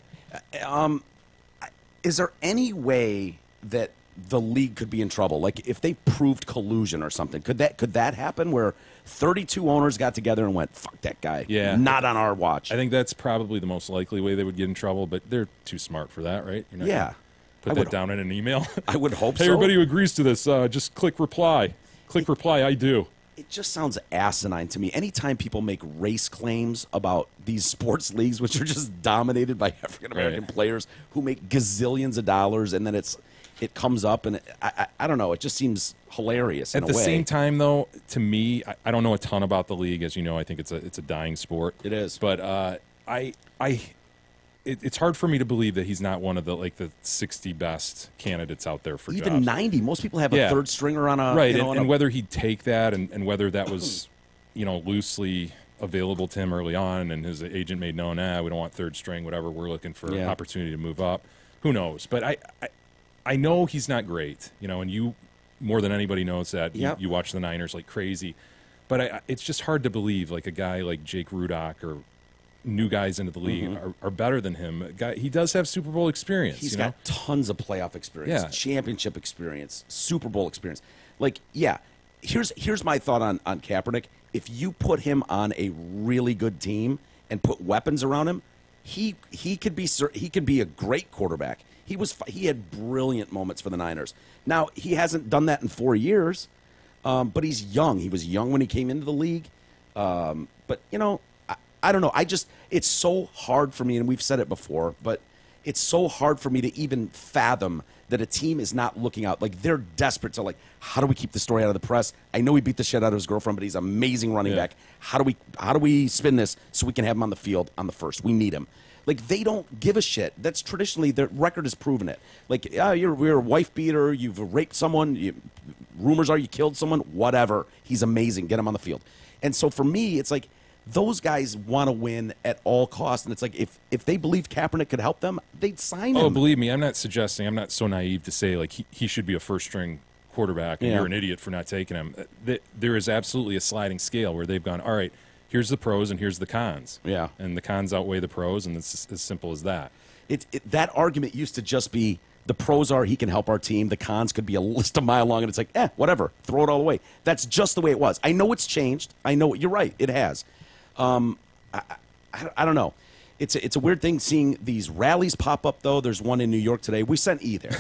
Is there any way that the league could be in trouble? Like if they proved collusion or something, could that happen where 32 owners got together and went, fuck that guy. Yeah. Not on our watch. I think that's probably the most likely way they would get in trouble, but they're too smart for that, right? You're not yeah. Put that down in an email. I would hope so. Hey, everybody who agrees to this, just click reply. Click reply, I do. It just sounds asinine to me. Anytime people make race claims about these sports leagues, which are just dominated by African-American players who make gazillions of dollars, and then it comes up, and I don't know. It just seems hilarious in a way. At the same time, though, to me, I don't know a ton about the league. As you know, I think it's a dying sport. It is. But it's hard for me to believe that he's not one of the 60 best candidates out there for even jobs. 90. Most people have a third stringer on a right, and whether he'd take that and whether that was loosely available to him early on, and his agent made known, we don't want third string, whatever. We're looking for an opportunity to move up. Who knows? But I know he's not great, and you more than anybody knows that. You watch the Niners like crazy, but it's just hard to believe a guy like Jake Rudock or new guys into the league are better than him. He does have Super Bowl experience. He's got tons of playoff experience, championship experience, Super Bowl experience. Here's my thought on Kaepernick. If you put him on a really good team and put weapons around him, he could be a great quarterback. He had brilliant moments for the Niners. Now he hasn't done that in 4 years, but he's young. He was young when he came into the league, but I don't know. It's so hard for me, and we've said it before, but it's so hard for me to even fathom that a team is not looking out. Like, they're desperate to, like, how do we keep the story out of the press? I know he beat the shit out of his girlfriend, but he's an amazing running back. How do we spin this so we can have him on the field on the first? We need him. Like, they don't give a shit. That's traditionally, their record has proven it. Like, you're a wife beater, you've raped someone, rumors are you killed someone, whatever. He's amazing. Get him on the field. And so for me, it's like, those guys want to win at all costs. And it's like, if they believe Kaepernick could help them, they'd sign him. Oh, believe me, I'm not so naive to say, like, he should be a first-string quarterback and you're an idiot for not taking him. There is absolutely a sliding scale where they've gone, all right, here's the pros and here's the cons. Yeah. And the cons outweigh the pros, and it's as simple as that. That argument used to just be, the pros are he can help our team. The cons could be a list a mile long, and it's like, whatever, throw it all away. That's just the way it was. I know it's changed. I know you're right. It has. I don't know. It's a weird thing seeing these rallies pop up, though. There's one in New York today. We sent E there.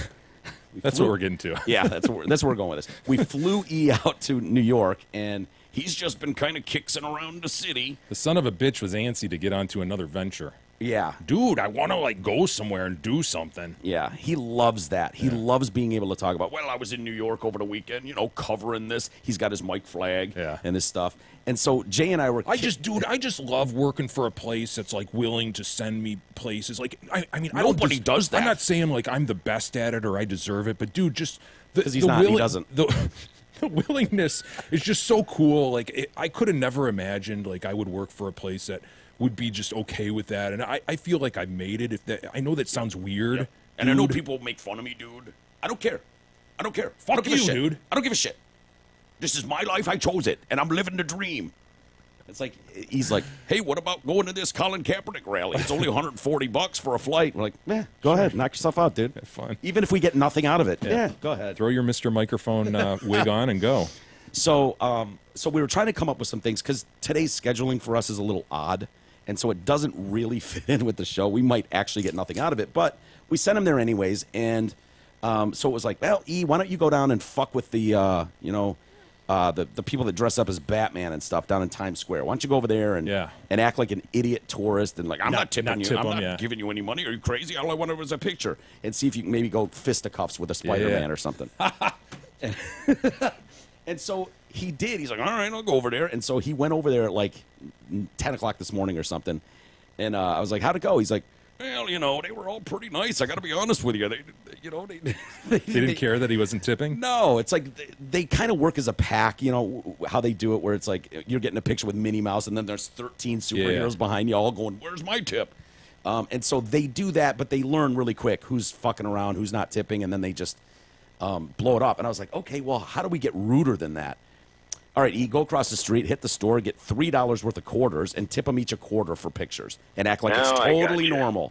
That's what we're getting to. Yeah, that's where we're going with this. We flew E out to New York, and he's just been kind of kicking around the city. The son of a bitch was antsy to get onto another venture. Yeah. Dude, I want to, like, go somewhere and do something. Yeah, he loves that. He loves being able to talk about, well, I was in New York over the weekend, covering this. He's got his mic flag and this stuff. And so Jay and I were... I just love working for a place that's, like, willing to send me places. Like, I mean, nobody does that. I'm not saying, like, I'm the best at it or I deserve it, but, dude, just... Because he's not, he doesn't. The willingness is just so cool. Like, I could have never imagined, like, I would work for a place that would be just okay with that. And I feel like I made it. I know that sounds weird. Yeah. And I know people make fun of me, dude. I don't care. Fuck you, dude. I don't give a shit. This is my life. I chose it, and I'm living the dream. It's like, he's like, hey, what about going to this Colin Kaepernick rally? It's only $140 for a flight. We're like, go ahead. Knock yourself out, dude. Have fun. Even if we get nothing out of it. Yeah, go ahead. Throw your Mr. Microphone wig on and go. So we were trying to come up with some things because today's scheduling for us is a little odd. And so it doesn't really fit in with the show. We might actually get nothing out of it. But we sent him there anyways. And so it was like, well, E, why don't you go down and fuck with the, the people that dress up as Batman and stuff down in Times Square. Why don't you go over there and act like an idiot tourist and like, I'm not tipping you. I'm not giving you any money. Are you crazy? All I wanted was a picture. And see if you can maybe go fisticuffs with a Spider-Man or something. And so he did. He's like, all right, I'll go over there. And so he went over there at like 10 o'clock this morning or something. And I was like, how'd it go? He's like, well, they were all pretty nice. I got to be honest with you. They didn't care that he wasn't tipping? No, it's like they kind of work as a pack, how they do it, where it's like you're getting a picture with Minnie Mouse and then there's 13 superheroes behind you all going, where's my tip? And so they do that, but they learn really quick who's fucking around, who's not tipping, and then they just blow it off. And I was like, okay, well, how do we get ruder than that? All right, you go across the street, hit the store, get $3 worth of quarters, and tip them each a quarter for pictures, and act like it's totally normal.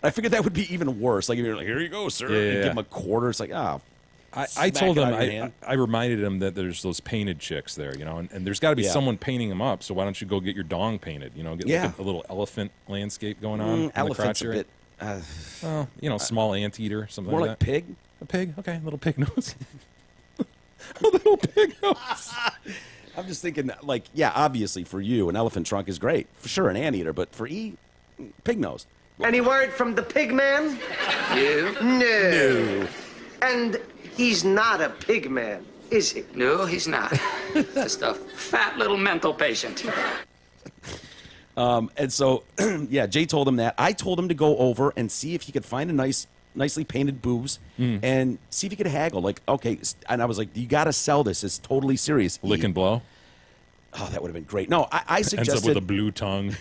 I figured that would be even worse. Like, you're like, here you go, sir. And give him a quarter. It's like, I told him, I reminded him that there's those painted chicks there, and there's got to be someone painting them up. So why don't you go get your dong painted? Get like a little elephant landscape going on. Elephant's a bit. Small anteater, something more like that. More like pig. A pig, okay, little pig nose. A little pig nose. I'm just thinking, like, obviously for you, an elephant trunk is great. For sure, an anteater, but for E, pig nose. Any word from the pig man? No. And he's not a pig man, is he? No, he's not. Just a fat little mental patient. And so, Jay told him that. I told him to go over and see if he could find a nicely painted boobs and see if he could haggle. Like, okay, and I was like, you got to sell this. It's totally serious. Lick and blow? Oh, that would have been great. No, I suggested... Ends up with a blue tongue.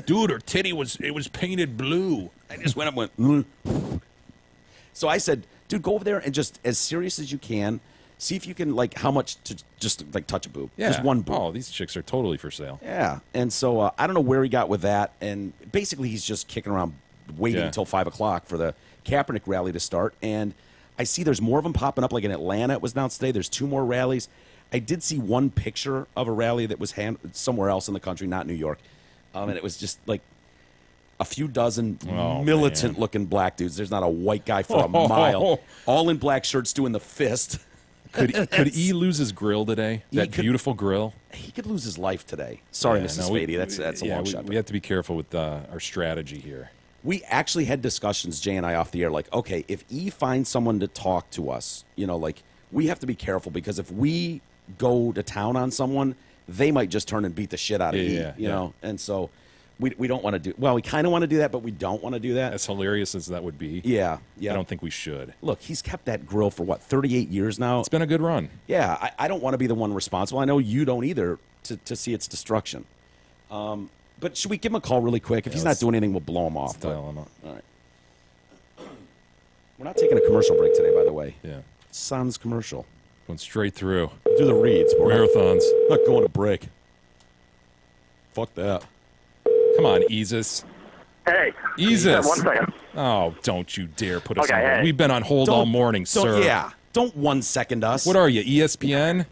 Dude, her titty was painted blue. I just went up and went... So I said, dude, go over there and just, as serious as you can, see if you can, like, how much to just, like, touch a boob. Yeah. Just one boob. Oh, these chicks are totally for sale. Yeah. And so I don't know where he got with that. And basically he's just kicking around waiting until 5 o'clock for the Kaepernick rally to start. And I see there's more of them popping up. Like in Atlanta, it was announced today. There's 2 more rallies. I did see one picture of a rally that was somewhere else in the country, not New York. And it was just like a few dozen militant-looking black dudes. There's not a white guy for a mile. All in black shirts doing the fist. Could E lose his grill today? That beautiful grill? He could lose his life today. Sorry, Mrs. Spady. That's a long shot. We have to be careful with our strategy here. We actually had discussions, Jay and I, off the air, like, okay, if E finds someone to talk to us, like, we have to be careful because if we go to town on someone, they might just turn and beat the shit out of E, you know? And so we don't want to do, well, we kind of want to do that, but we don't want to do that. As hilarious as that would be. Yeah. I don't think we should. Look, he's kept that grill for, 38 years now? It's been a good run. Yeah, I don't want to be the one responsible. I know you don't either to see its destruction. But should we give him a call really quick? If he's not doing anything, we'll blow him off. Dial him up. All right. We're not taking a commercial break today, by the way. Yeah. Sans commercial. Going straight through. Do the reads. Marathons. Not going to break. Fuck that. Come on, Eezus. Hey. Eezus. 1 second. Oh, don't you dare put us Okay, on hold. hey. We've been on hold all morning, sir. Yeah. Don't 1 second us. What are you, ESPN?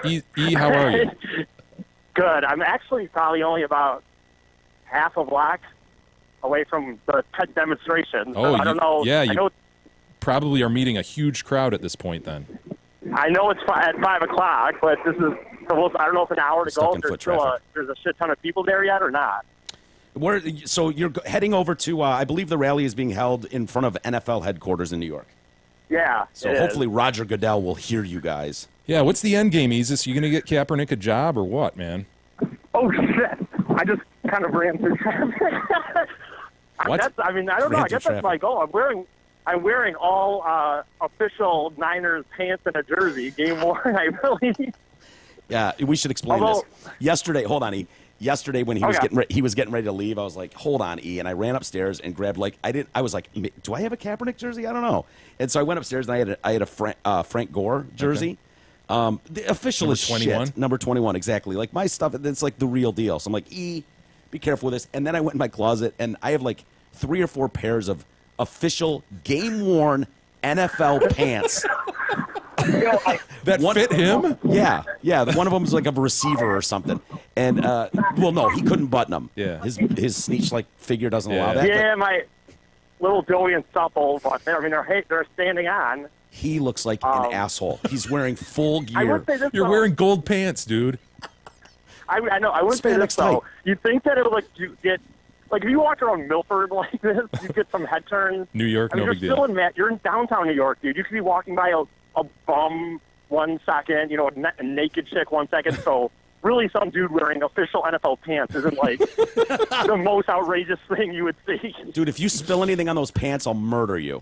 E, how are you? Good. I'm actually probably only about half a block away from the TED demonstration. Oh, I don't know. Yeah, I you know, probably are meeting a huge crowd at this point then. I know it's at 5 o'clock, but this is. I don't know if an hour to Stuck go. in If foot there's a shit ton of people there yet or not. So you're heading over to, I believe the rally is being held in front of NFL headquarters in New York. Yeah. So hopefully Roger Goodell will hear you guys. Yeah, what's the end game, Eezus? You going to get Kaepernick a job or what, man? Oh, shit. I just kind of ran through traffic. What? I don't know. I guess that's my goal. I'm wearing all official Niners pants and a jersey, game worn. I really. Yeah, we should explain this. Yesterday, hold on, E. Yesterday when he was getting ready to leave, I was like, "Hold on, E," and I ran upstairs and grabbed I was like, "Do I have a Kaepernick jersey? I don't know." And so I went upstairs and I had a Frank Gore jersey. Okay. The official number is 21? shit. Number 21, exactly. Like my stuff, it's like the real deal. So I'm like, E, be careful with this. And then I went in my closet and I have like 3 or 4 pairs of official game worn NFL pants. That fit him? Yeah. One of them was like a receiver or something. And well, no, he couldn't button them. Yeah, his Sneach like figure doesn't allow that. Yeah, my little doughy and supple, but they're standing on. He looks like an asshole. He's wearing full gear. I would say this, You're wearing gold pants, dude. I know. I would say this though. You think that it would get. Like, if you walk around Milford like this, you get some head turns. New York, no big you're deal. You're in downtown New York, dude. You could be walking by a bum 1 second, a naked chick 1 second. So, really, some dude wearing official NFL pants isn't, like, the most outrageous thing you would see. Dude, if you spill anything on those pants, I'll murder you.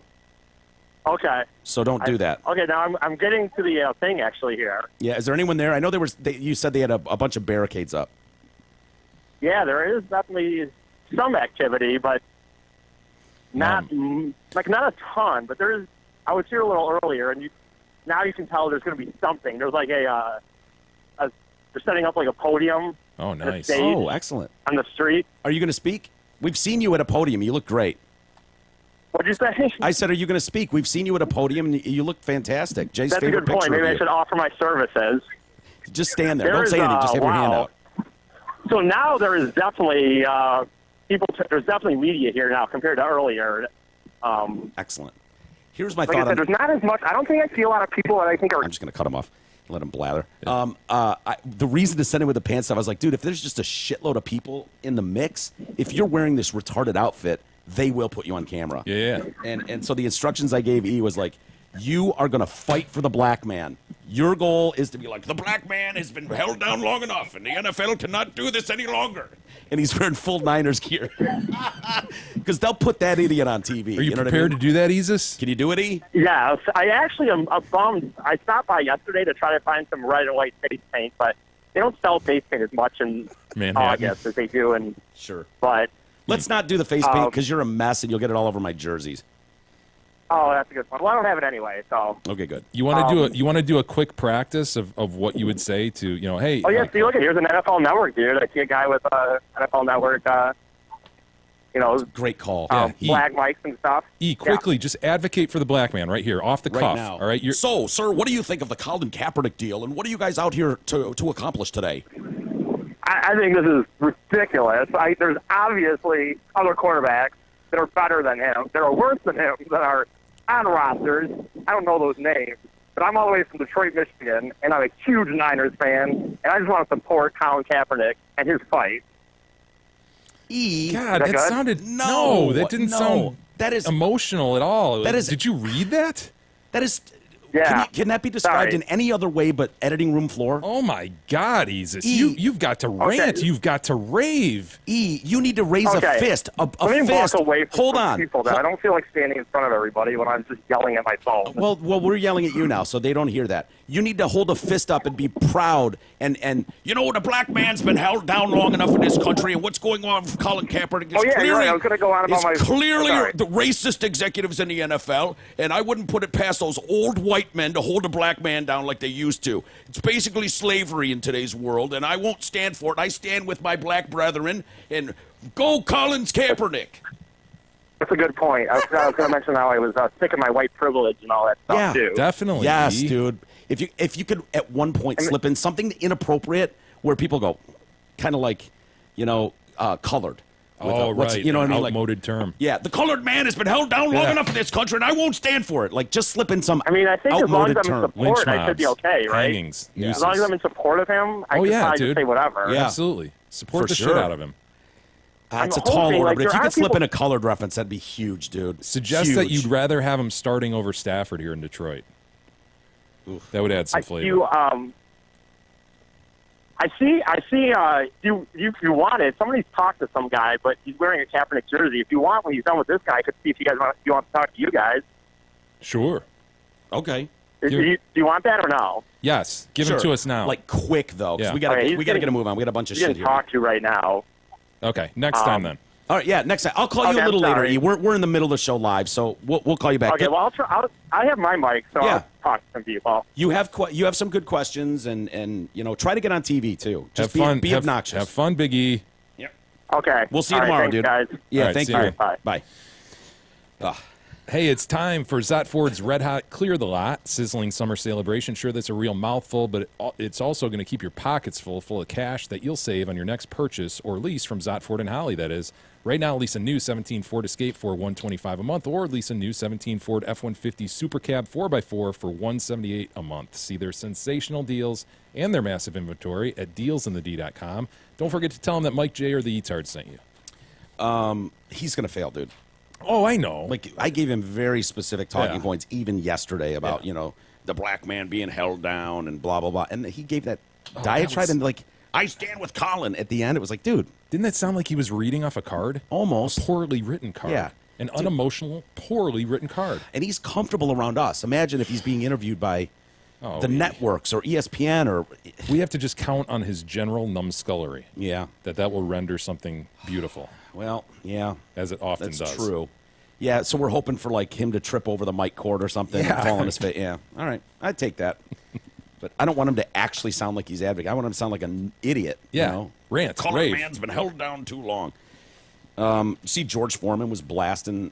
Okay. So don't do that. Okay, now I'm getting to the thing, actually, here. Yeah, is there anyone there? I know you said they had a bunch of barricades up. Yeah, there is definitely some activity, but not a ton. But there is. I was here a little earlier, and now you can tell there's going to be something. There's like they're setting up like a podium. Oh, nice. Oh, excellent. On the street. Are you going to speak? We've seen you at a podium. You look great. What'd you say? I said, are you going to speak? We've seen you at a podium, and you look fantastic. Jay's That's a favorite good point. picture Maybe of I you. should offer my services. Just stand there. Don't say anything. Just have your hand out. So now there is definitely there's definitely media here now compared to earlier. Excellent. Here's my like thought. I said, there's not as much. I don't think I see a lot of people that I think are. I'm just going to cut him off. Let him blather. The reason to send it with the pants stuff, I was like, dude, if there's just a shitload of people in the mix, if you're wearing this retarded outfit, they will put you on camera. Yeah. And so the instructions I gave E was like, you are going to fight for the black man. Your goal is to be like, the black man has been held down long enough, and the NFL cannot do this any longer. And he's wearing full Niners gear. Because they'll put that idiot on TV. Are you know prepared what I mean? to do that, Eezus? Can you do it, E? Yeah, I actually am bummed. I stopped by yesterday to try to find some red and white face paint, but they don't sell face paint as much in August as they do in. Sure. But let's not do the face paint because you're a mess and you'll get it all over my jerseys. Oh, that's a good one. Well, I don't have it anyway, so. Okay, good. You want to do a quick practice of what you would say to hey. Oh yeah, see, look, here's an NFL Network dude. I see a guy with NFL Network. Great call. Black mics and stuff. Quickly, just advocate for the black man right here, off the Right cuff. now. All right. So, sir, what do you think of the Colin Kaepernick deal, and what are you guys out here to accomplish today? I think this is ridiculous. There's obviously other quarterbacks that are better than him, that are worse than him, that are on rosters. I don't know those names, but I'm all the way from Detroit, Michigan, and I'm a huge Niners fan, and I just want to support Colin Kaepernick and his fight. E. God, Is that that good? sounded No, that didn't no. sound That is emotional at all. That is- Did you read that? that is. Yeah. Can that be described Sorry. in any other way but editing room floor? Oh my God, Isis. E. You've got to rant. You've got to rave. E, you need to raise Okay. a fist. A Let me fist. walk away from Hold some on. people that I don't feel like standing in front of everybody when I'm just yelling at my phone. Well, we're yelling at you now, so they don't hear that. You need to hold a fist up and be proud. And you know, the black man's been held down long enough in this country, and what's going on with Colin Kaepernick is Oh, yeah, clearly, you're right. I was gonna go on about is my- clearly sorry. the racist executives in the NFL, and I wouldn't put it past those old white men to hold a black man down like they used to. It's basically slavery in today's world, and I won't stand for it. I stand with my black brethren, and go Colin Kaepernick. That's a good point. I was going to mention how I was sick of my white privilege and all that stuff, Yeah, too. Definitely. Yes, E. dude. If you could at one point slip in something inappropriate where people go, kind of like, colored. With Oh, what's- right. You know what I An mean? Like, outmoded term. yeah, the colored man has been held down long Yeah. enough in this country, and I won't stand for it. Like, just slip in some I mean, I think as long as outmoded I'm in term. support, Lynch I should be mobs, okay, right? hangings, Yeah. As long as I'm in support of him, I Oh, can yeah, probably dude. just say whatever. Yeah. Absolutely. Support For the sure. shit out of him. It's a I'm tall hoping, order, like, but if there you are could slip people- in a colored reference, that'd be huge, dude. Suggest that Huge. you'd rather have him starting over Stafford here in Detroit. That would add some flavor. I see. You want it. Somebody's talked to some guy, but he's wearing a Kaepernick jersey. If you want, when he's done with this guy, I could see if you want to talk to you guys. Sure. Okay. Do you want that or no? Yes. Give Sure. him to us now. Like, quick, though, because Yeah. we got Okay, he's to getting- get a move on. We got a bunch of He's shit getting here. talked to right now. Okay. Next time then. All right, yeah, next time. I'll call you Okay, a little I'm later, sorry. E. We're in the middle of the show live, so we'll call you back. Okay, well, I'll try. I have my mic, so Yeah. I'll talk to some people. You have some good questions, and try to get on TV too. Just Have fun. Be have, obnoxious. Have fun, Big E. Okay. We'll see you All right, tomorrow, thanks, dude. guys. Yeah, All right, thank see you. you. Bye. Hey, it's time for Zot Ford's Red Hot Clear the Lot sizzling summer celebration. Sure, that's a real mouthful, but it's also going to keep your pockets full of cash that you'll save on your next purchase or lease from Zot Ford and Holly, that is. Right now, lease a new 17 Ford Escape for $125 a month, or lease a new 17 Ford F-150 Super Cab 4x4 for $178 a month. See their sensational deals and their massive inventory at dealsinthed.com. Don't forget to tell them that Mike J or the E-Tard sent you. He's gonna fail, dude. Oh, I know. Like, I gave him very specific talking Yeah. points even yesterday about the black man being held down and blah blah blah, and he gave that diatribe was- and like, I stand with Colin at the end. It was like, dude, Didn't that sound like he was reading off a card? almost. A poorly written card. Yeah. An unemotional, poorly written card. And he's comfortable around us. Imagine if he's being interviewed by Oh, the networks or ESPN or We have to just count on his general numbskullery. yeah. That will render something beautiful, Well, yeah, as it often that's does. true. Yeah, so we're hoping for like him to trip over the mic cord or something and fall on his face. Yeah, all right, I'd take that. But I don't want him to actually sound like he's advocating. I want him to sound like an idiot. Yeah. You know? Rant, Colored rave. man's been held down too long. See, George Foreman was blasting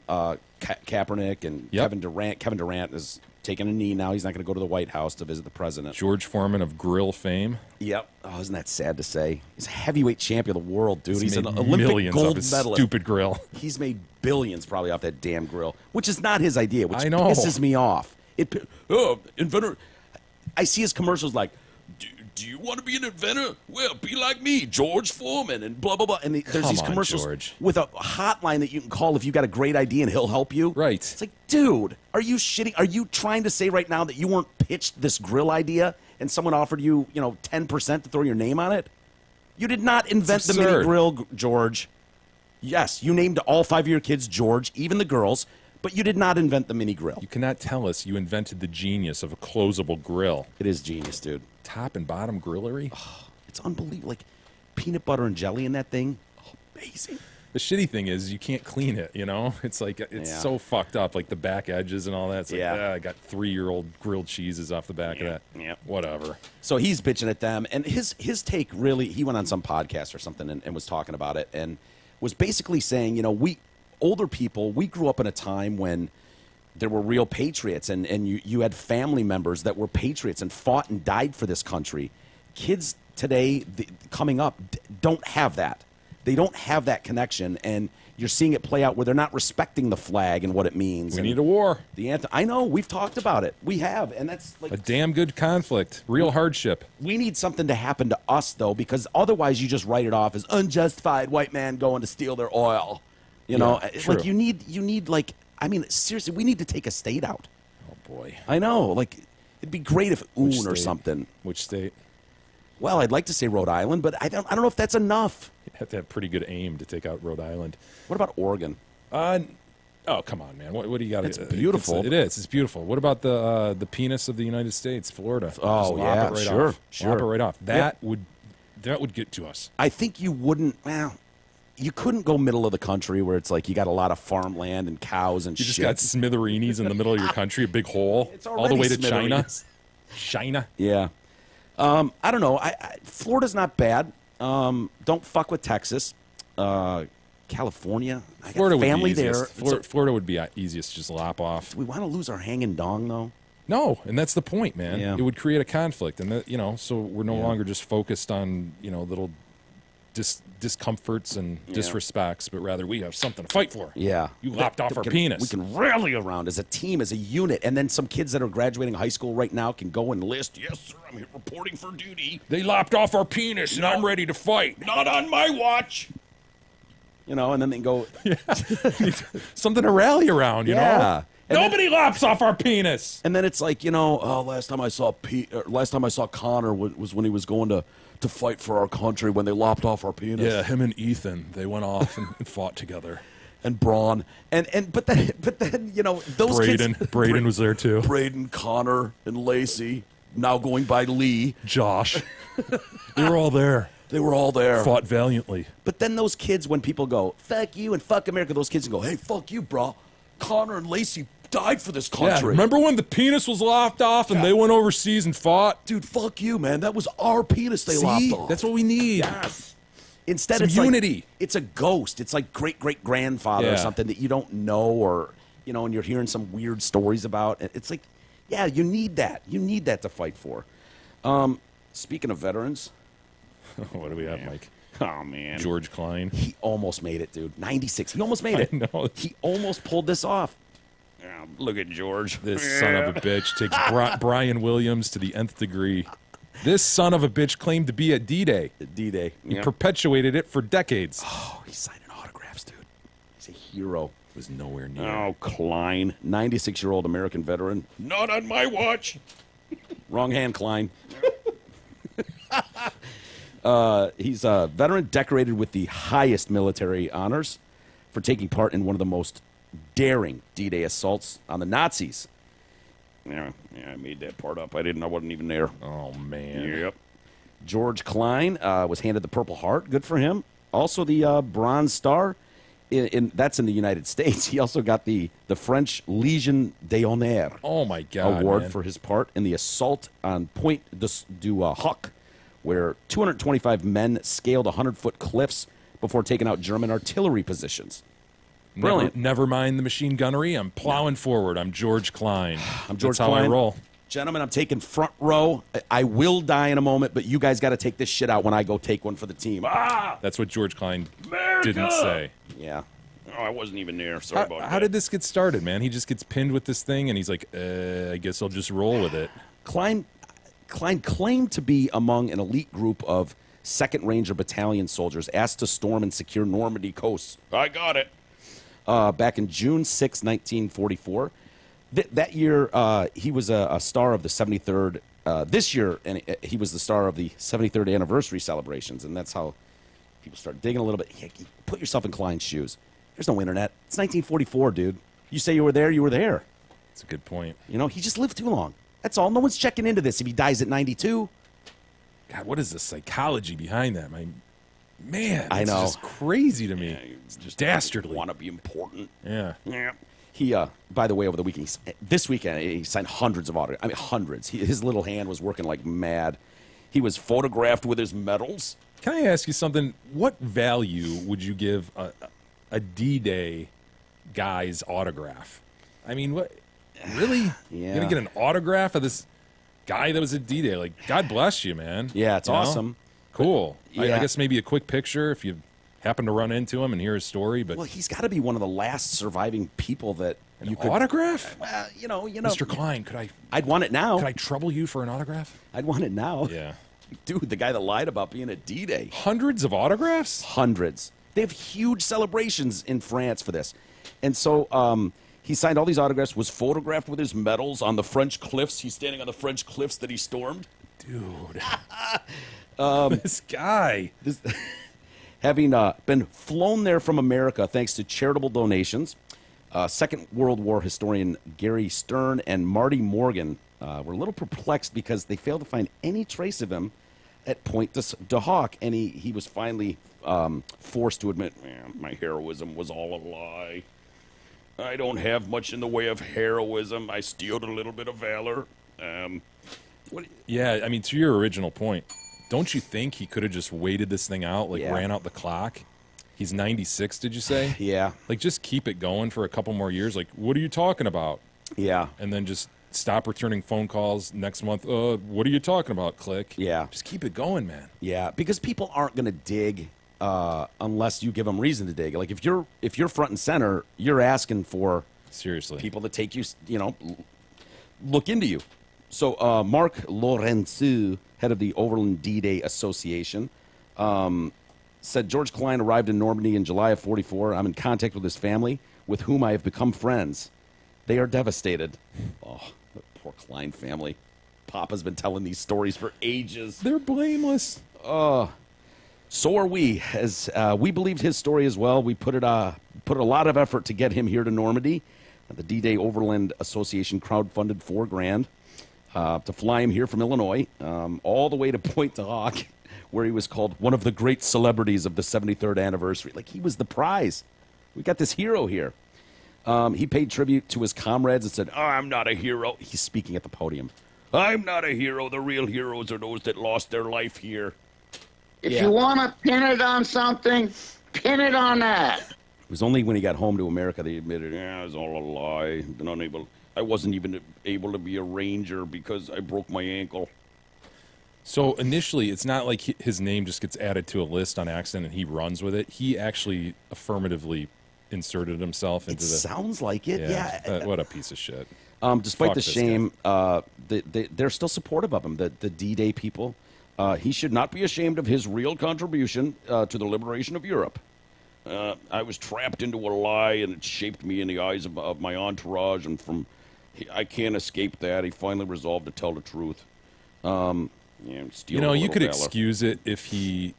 Kaepernick and Yep. Kevin Durant. Kevin Durant is taking a knee now. He's not going to go to the White House to visit the president. George Foreman of grill fame. Yep. Oh, isn't that sad to say? He's a heavyweight champion of the world, dude. He's an made Olympic millions gold off his medalist. stupid grill. He's made billions probably off that damn grill, which is not his idea, which I know. pisses me off. Inventor. I see his commercials like, do you want to be an inventor? Well, be like me, George Foreman, and blah, blah, blah. And there's Come these on, commercials George. with a hotline that you can call if you got a great idea and he'll help you. Right. It's like, dude, are you shitting? Are you trying to say right now that you weren't pitched this grill idea and someone offered you, 10% to throw your name on it? You did not invent the mini absurd. grill, George. Yes, you named all 5 of your kids George, even the girls, but you did not invent the mini grill. You cannot tell us you invented the genius of a closable grill. It is genius, dude. Top and bottom grillery. It's unbelievable. Like peanut butter and jelly in that thing. Amazing. The shitty thing is you can't clean it, It's like, it's Yeah. so fucked up, like the back edges and all that. It's like, Yeah. I got 3-year-old grilled cheeses off the back of that. Yeah. Whatever. So he's bitching at them, and his take really, he went on some podcast or something and was talking about it, and was basically saying, we older people, we grew up in a time when there were real patriots, and you had family members that were patriots and fought and died for this country. Kids today coming up don't have that. they don't have that connection, and you're seeing it play out where they're not respecting the flag and what it means. We need a war. The anthem. I know, we've talked about it. We have, and that's like a damn good conflict, real hardship. We need something to happen to us, though, because otherwise you just write it off as unjustified white man going to steal their oil. You know, true. like you need like, I mean, seriously, we need to take a state out. Oh boy, I know. Like, it'd be great if Which or state? something. Which state? Well, I'd like to say Rhode Island, but I don't know if that's enough. You have to have pretty good aim to take out Rhode Island. What about Oregon? Oh, come on, man. What do you got? It's beautiful. It is. It's beautiful. What about the penis of the United States, Florida? Oh, Just yeah, lop it right sure, off. sure. Lop it right off. Yep. That would get to us. I think you wouldn't. Well, you couldn't go middle of the country where it's like you got a lot of farmland and cows and You just shit. got smithereens in the middle of your country, a big hole, It's all the already way to China. smithereens. China. Yeah. I don't know. Florida's not bad. Don't fuck with Texas. California. I got Florida family would be there. easiest. Florida would be easiest to just lop off. Do we want to lose our hanging dong though? No, and that's the point, man. Yeah. It would create a conflict, and so we're no longer just focused on little discomforts and disrespects, but rather we have something to fight for. Yeah. You lopped off our We penis. can rally around as a team, as a unit, and then some kids that are graduating high school right now can go enlist. Yes, sir. I'm here reporting for duty. They lopped off our penis, and I'm ready to fight. Not on my watch. And then they go. Something to rally around, you know? And Nobody lops off our penis. And then it's like, last time I saw Connor was when he was going to fight for our country when they lopped off our penis. Yeah, him and Ethan, they went off and fought together. And Braun. But then those Braden. kids. Braden was there too. Braden, Connor, and Lacey, now going by Lee. Josh. They were all there. They were all there. Fought valiantly. But then those kids, when people go, fuck you and fuck America, those kids go, hey, fuck you, bro. Connor and Lacey died for this country. Yeah, remember when the penis was lopped off and they went overseas and fought? Dude, fuck you, man. That was our penis they lopped off. That's what we need. Yes. Instead, Some it's unity. Like, it's a ghost. It's like great-great-grandfather or something that you don't know, or, and you're hearing some weird stories about. It's like, yeah, you need that. You need that to fight for. Speaking of veterans. What do we have, Mike? Oh, man. George Klein. He almost made it, dude. 96. He almost made it. I know. He almost pulled this off. Yeah, look at George. This son of a bitch takes Brian Williams to the nth degree. This son of a bitch claimed to be at D-Day. D-Day. He perpetuated it for decades. Oh, he's signing autographs, dude. He's a hero. Was nowhere near. Oh, Klein. 96-year-old American veteran. Not on my watch. Wrong hand, Klein. He's a veteran decorated with the highest military honors for taking part in one of the most daring D-Day assaults on the Nazis. Yeah, I made that part up. I wasn't even there. Oh, man. Yep. George Klein was handed the Purple Heart. Good for him. Also the Bronze Star. That's in the United States. He also got the French Légion d'Honneur. Oh, my God, award man. for his part in the assault on Pointe du Hoc, where 225 men scaled 100-foot cliffs before taking out German artillery positions. Brilliant. Never mind the machine gunnery. I'm plowing forward. I'm George Klein. I'm George That's Klein. how I roll. Gentlemen, I'm taking front row. I will die in a moment, but you guys got to take this shit out when I go take one for the team. That's what George Klein didn't say. Yeah. Oh, I wasn't even there. Sorry about that. How did this get started, man? He just gets pinned with this thing, and he's like, I guess I'll just roll with it. Klein claimed to be among an elite group of 2nd Ranger Battalion soldiers asked to storm and secure Normandy coast. I got it. Back in June 6, 1944. That year, he was a star of the 73rd. This year, and he was the star of the 73rd anniversary celebrations, and that's how people start digging a little bit. Yeah, put yourself in Klein's shoes. There's no internet. It's 1944, dude. You say you were there, you were there. That's a good point. He just lived too long. That's all. No one's checking into this if he dies at 92. God, what is the psychology behind that? Man, I it's know. just crazy to me. Yeah, it's just dastardly. Want to be important. Yeah. Yeah. He, by the way, over the weekend, this weekend, he signed hundreds of autographs. I mean, hundreds. His little hand was working like mad. He was photographed with his medals. Can I ask you something? What value would you give a D-Day guy's autograph? I mean, what? Really? Yeah. You're going to get an autograph of this guy that was at D-Day? Like, God bless you, man. Yeah, it's You know? awesome. Cool. Yeah. I guess maybe a quick picture if you happened to run into him and hear his story. But well, he's got to be one of the last surviving people that you could autograph. Well, you know, Mr. Klein, I'd want it now. Could I trouble you for an autograph? I'd want it now. Yeah. Dude, the guy that lied about being at D-Day. Hundreds of autographs? Hundreds. They have huge celebrations in France for this. And so he signed all these autographs, was photographed with his medals on the French cliffs. He's standing on the French cliffs that he stormed. Dude. This guy. Having been flown there from America thanks to charitable donations, Second World War historian Gary Stern and Marty Morgan were a little perplexed because they failed to find any trace of him at Point de Hoc, and he was finally forced to admit, man, my heroism was all a lie. I don't have much in the way of heroism. I stealed a little bit of valor. Yeah, I mean, to your original point, don't you think he could have just waited this thing out, like ran out the clock? He's 96, did you say? Yeah. Like, just keep it going for a couple more years. Like, what are you talking about? Yeah. And then just stop returning phone calls next month. What are you talking about? Click. Yeah. Just keep it going, man. Yeah, because people aren't going to dig unless you give them reason to dig. Like if you're front and center, you're asking for seriously people to take you, look into you. So Mark Lorenzu, head of the Overland D-Day Association, said George Klein arrived in Normandy in July of '44. I'm in contact with his family, with whom I have become friends. They are devastated. Oh, the poor Klein family. Papa's been telling these stories for ages. They're blameless. So are we. As we believed his story as well. We put a lot of effort to get him here to Normandy. The D-Day Overland Association crowdfunded $4,000 to fly him here from Illinois, all the way to Point de Hoc, where he was called one of the great celebrities of the 73rd anniversary. Like, he was the prize. We got this hero here. He paid tribute to his comrades and said, I'm not a hero. He's speaking at the podium. I'm not a hero. The real heroes are those that lost their life here. If you want to pin it on something, pin it on that. It was only when he got home to America that he admitted, it was all a lie. I wasn't even able to be a ranger because I broke my ankle. So initially, it's not like his name just gets added to a list on accident and he runs with it. He actually affirmatively inserted himself into the... Sounds like it, yeah. What a piece of shit. Despite Fuck the this shame, they're still supportive of him, the D-Day people. He should not be ashamed of his real contribution to the liberation of Europe. I was trapped into a lie, and it shaped me in the eyes of my entourage, and I can't escape that. He finally resolved to tell the truth. You could excuse it if he,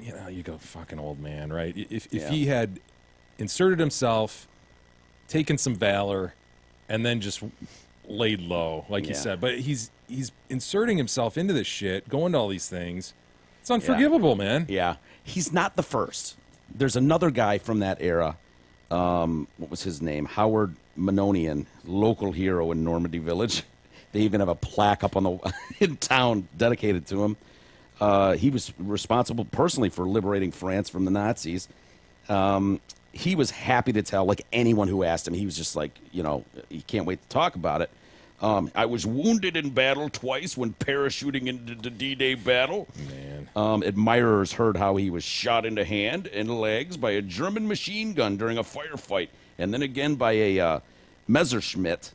you go, fucking old man, right? If he had inserted himself, taken some valor, and then just laid low, like you said. But he's inserting himself into this shit, going to all these things. It's unforgivable, man. Yeah. He's not the first. There's another guy from that era. What was his name? Howard Manonian, local hero in Normandy Village. They even have a plaque up on in town dedicated to him. He was responsible personally for liberating France from the Nazis. He was happy to tell, like anyone who asked him. He was just like, he can't wait to talk about it. I was wounded in battle twice when parachuting into the D-Day battle. Man. Admirers heard how he was shot in the hand and legs by a German machine gun during a firefight, and then again by a Messerschmitt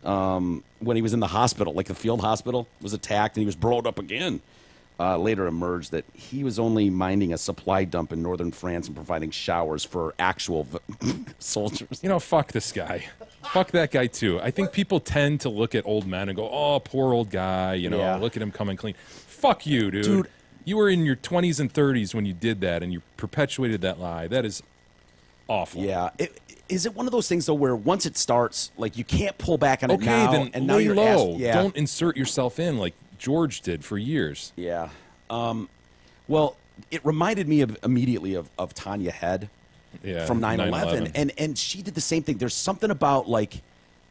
when he was in the hospital, like the field hospital was attacked, and he was blown up again. Later emerged that he was only minding a supply dump in northern France and providing showers for actual soldiers. Fuck this guy. Fuck that guy, too. I think people tend to look at old men and go, oh, poor old guy, look at him coming clean. Fuck you, dude. You were in your 20s and 30s when you did that, and you perpetuated that lie. That is awful. Yeah. Is it one of those things, though, where once it starts, like, you can't pull back on it now? Okay, then and now lay you're low. asked, Don't insert yourself in like George did for years. Yeah. Well, it reminded me immediately of Tanya Head from 9/11, and she did the same thing. There's something about like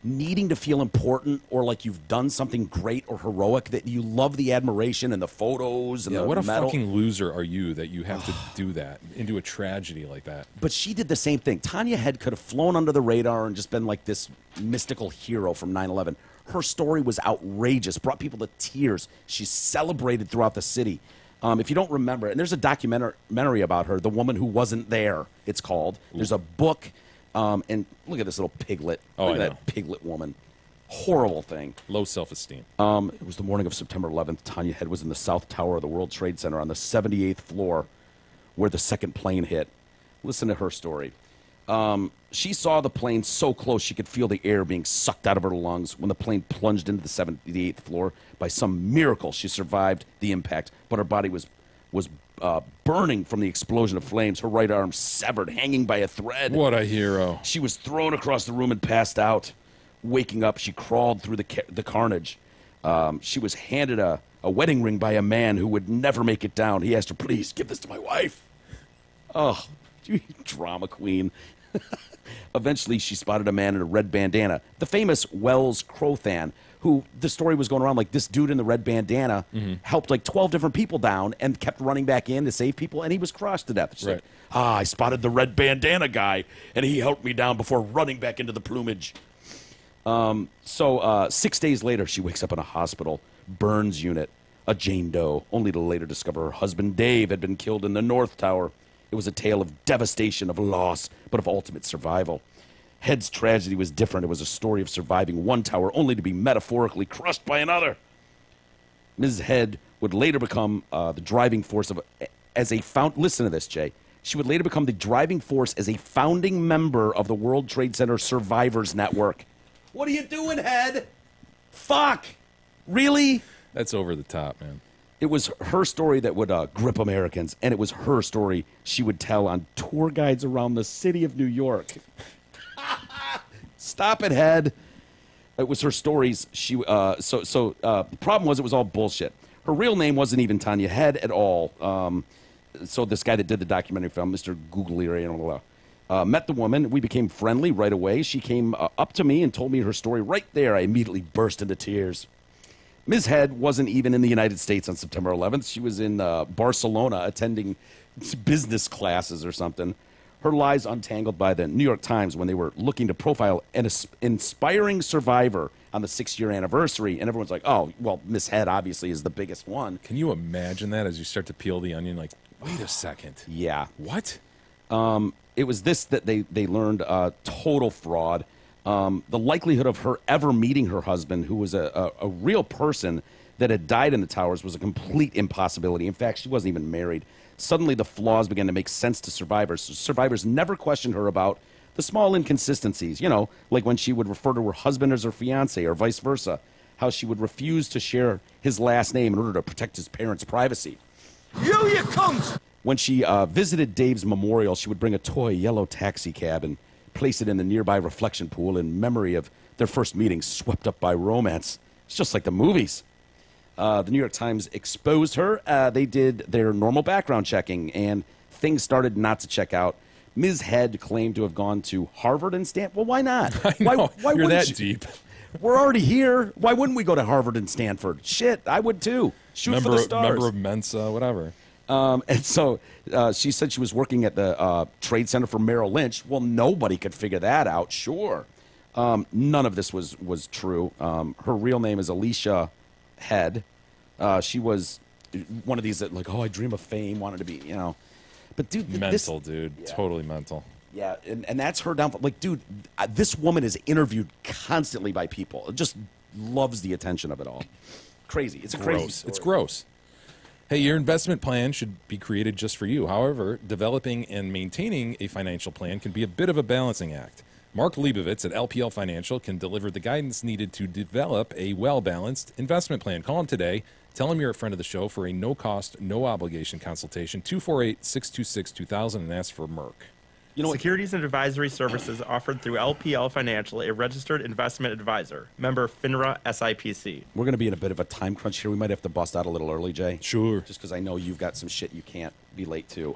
needing to feel important or like you've done something great or heroic that you love the admiration and the photos and the what a medal. fucking loser are you that you have to do that into a tragedy like that? But she did the same thing. Tanya Head could have flown under the radar and just been like this mystical hero from 9/11. Her story was outrageous, brought people to tears. She's celebrated throughout the city. If you don't remember, and there's a documentary about her, The Woman Who Wasn't There, it's called. There's a book, and look at this little piglet. Oh, Look I at know. that piglet woman. Horrible thing. Low self-esteem. It was the morning of September 11th. Tanya Head was in the South Tower of the World Trade Center on the 78th floor where the second plane hit. Listen to her story. She saw the plane so close she could feel the air being sucked out of her lungs. When the plane plunged into the 78th floor, by some miracle, she survived the impact, but her body was burning from the explosion of flames. Her right arm severed, hanging by a thread. What a hero. She was thrown across the room and passed out. Waking up, she crawled through the carnage. She was handed a wedding ring by a man who would never make it down. He asked her, please, give this to my wife. Oh, drama queen. Eventually, she spotted a man in a red bandana, the famous Wells Crothan, who the story was going around like this dude in the red bandana helped like 12 different people down and kept running back in to save people, and he was crushed to death. She's like, I spotted the red bandana guy, and he helped me down before running back into the plumage. 6 days later, she wakes up in a hospital, burns unit, a Jane Doe, only to later discover her husband Dave had been killed in the North Tower. It was a tale of devastation, of loss, but of ultimate survival. Head's tragedy was different. It was a story of surviving one tower only to be metaphorically crushed by another. Ms. Head would later become the driving force listen to this, Jay. She would later become the driving force as a founding member of the World Trade Center Survivors Network. What are you doing, Head? Fuck! Really? That's over the top, man. It was her story that would grip Americans, and it was her story she would tell on tour guides around the city of New York. Stop it, Head. It was her stories. The problem was it was all bullshit. Her real name wasn't even Tanya Head at all. So this guy that did the documentary film, Mr. Googly, met the woman. We became friendly right away. She came up to me and told me her story right there. I immediately burst into tears. Ms. Head wasn't even in the United States on September 11th. She was in Barcelona attending business classes or something. Her lies untangled by the New York Times when they were looking to profile an inspiring survivor on the 6-year anniversary. And everyone's like, oh, well, Ms. Head obviously is the biggest one. Can you imagine that as you start to peel the onion? Like, wait a second. Yeah. What? It was this that they learned total fraud. The likelihood of her ever meeting her husband, who was a real person that had died in the towers, was a complete impossibility. In fact, she wasn't even married. Suddenly, the flaws began to make sense to survivors. Survivors never questioned her about the small inconsistencies, like when she would refer to her husband as her fiancé or vice versa, how she would refuse to share his last name in order to protect his parents' privacy. You cunt! When she visited Dave's memorial, she would bring a toy yellow taxi cab and place it in the nearby reflection pool in memory of their first meeting swept up by romance. It's just like the movies. The New York Times exposed her. They did their normal background checking, and things started not to check out. Ms. Head claimed to have gone to Harvard and Stanford. Well, why not? Why You're that you? deep. We're already here. Why wouldn't we go to Harvard and Stanford? Shit, I would too. Shoot for the stars. Member of Mensa, whatever. And so she said she was working at the Trade Center for Merrill Lynch. Well, nobody could figure that out, sure. None of this was true. Her real name is Alicia Head. She was one of these that, like, I dream of fame, wanted to be, But, dude, mental, dude. Yeah. Totally mental. Yeah, and that's her downfall. Like, dude, this woman is interviewed constantly by people. It just loves the attention of it all. Crazy. It's crazy story. It's gross. Hey, your investment plan should be created just for you. However, developing and maintaining a financial plan can be a bit of a balancing act. Mark Leibovitz at LPL Financial can deliver the guidance needed to develop a well-balanced investment plan. Call him today. Tell him you're a friend of the show for a no-cost, no-obligation consultation, 248-626-2000, and ask for Merck. Securities and advisory services offered through LPL Financial, a registered investment advisor. Member FINRA SIPC. We're going to be in a bit of a time crunch here. We might have to bust out a little early, Jay. Sure. Just because I know you've got some shit you can't be late to.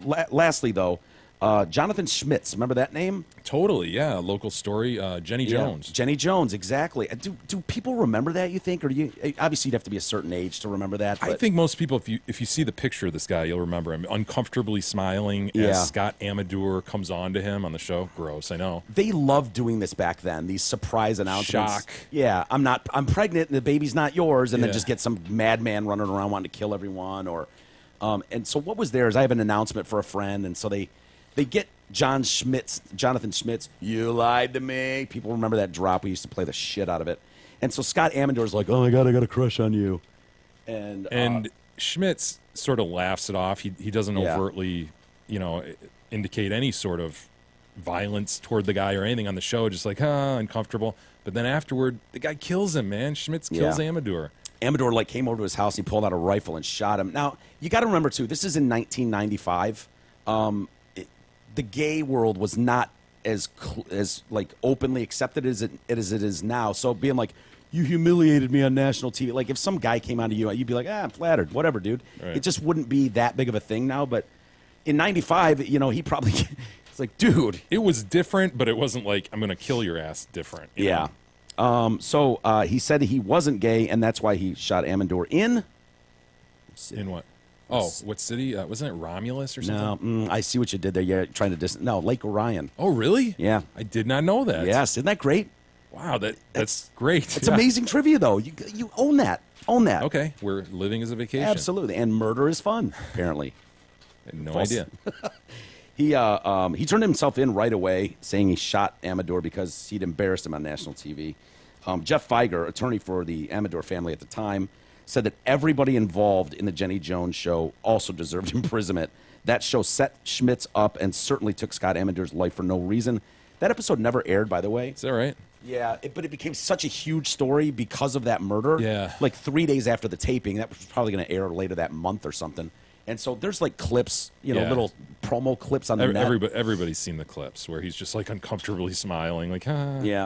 Lastly, though, Jonathan Schmitz, remember that name? Totally, yeah. Local story. Jenny Jones. Jenny Jones, exactly. Do people remember that, you think? Or do you? Obviously, you'd have to be a certain age to remember that. I think most people, if you see the picture of this guy, you'll remember him uncomfortably smiling as Scott Amador comes on to him on the show. Gross, I know. They loved doing this back then, these surprise announcements. Shock. Yeah, I'm pregnant and the baby's not yours, and then just get some madman running around wanting to kill everyone. Or, and so what was there is I have an announcement for a friend, and so they get Jonathan Schmitz, you lied to me. People remember that drop. We used to play the shit out of it. And so Scott Amador's like, oh my God, I got a crush on you. And Schmitz sort of laughs it off. He doesn't overtly, indicate any sort of violence toward the guy or anything on the show, just like, uncomfortable. But then afterward, the guy kills him, man. Schmitz kills Amador. Amador came over to his house, he pulled out a rifle and shot him. Now, you got to remember, too, this is in 1995. The gay world was not as openly accepted as it is now. So being like, you humiliated me on national TV. Like, if some guy came onto you, you'd be like, I'm flattered. Whatever, dude. Right. It just wouldn't be that big of a thing now. But in 95, he probably... It's like, dude. It was different, but it wasn't like, I'm going to kill your ass different. Yeah. So he said he wasn't gay, and that's why he shot Amador in... In what? Oh, what city? Wasn't it Romulus or something? No, I see what you did there. You're trying to No, Lake Orion. Oh, really? Yeah. I did not know that. Yes, isn't that great? Wow, that's great. It's amazing trivia, though. You own that. Own that. Okay, we're living as a vacation. Absolutely, and murder is fun, apparently. I had no idea. He turned himself in right away, saying he shot Amador because he'd embarrassed him on national TV. Jeff Feiger, attorney for the Amador family at the time, said that everybody involved in the Jenny Jones show also deserved imprisonment. That show set Schmitz up and certainly took Scott Amador's life for no reason. That episode never aired, by the way. Is that right? Yeah, but it became such a huge story because of that murder. Yeah. 3 days after the taping, that was probably going to air later that month or something. And so there's clips, little promo clips on the net. Everybody's seen the clips where he's just uncomfortably smiling,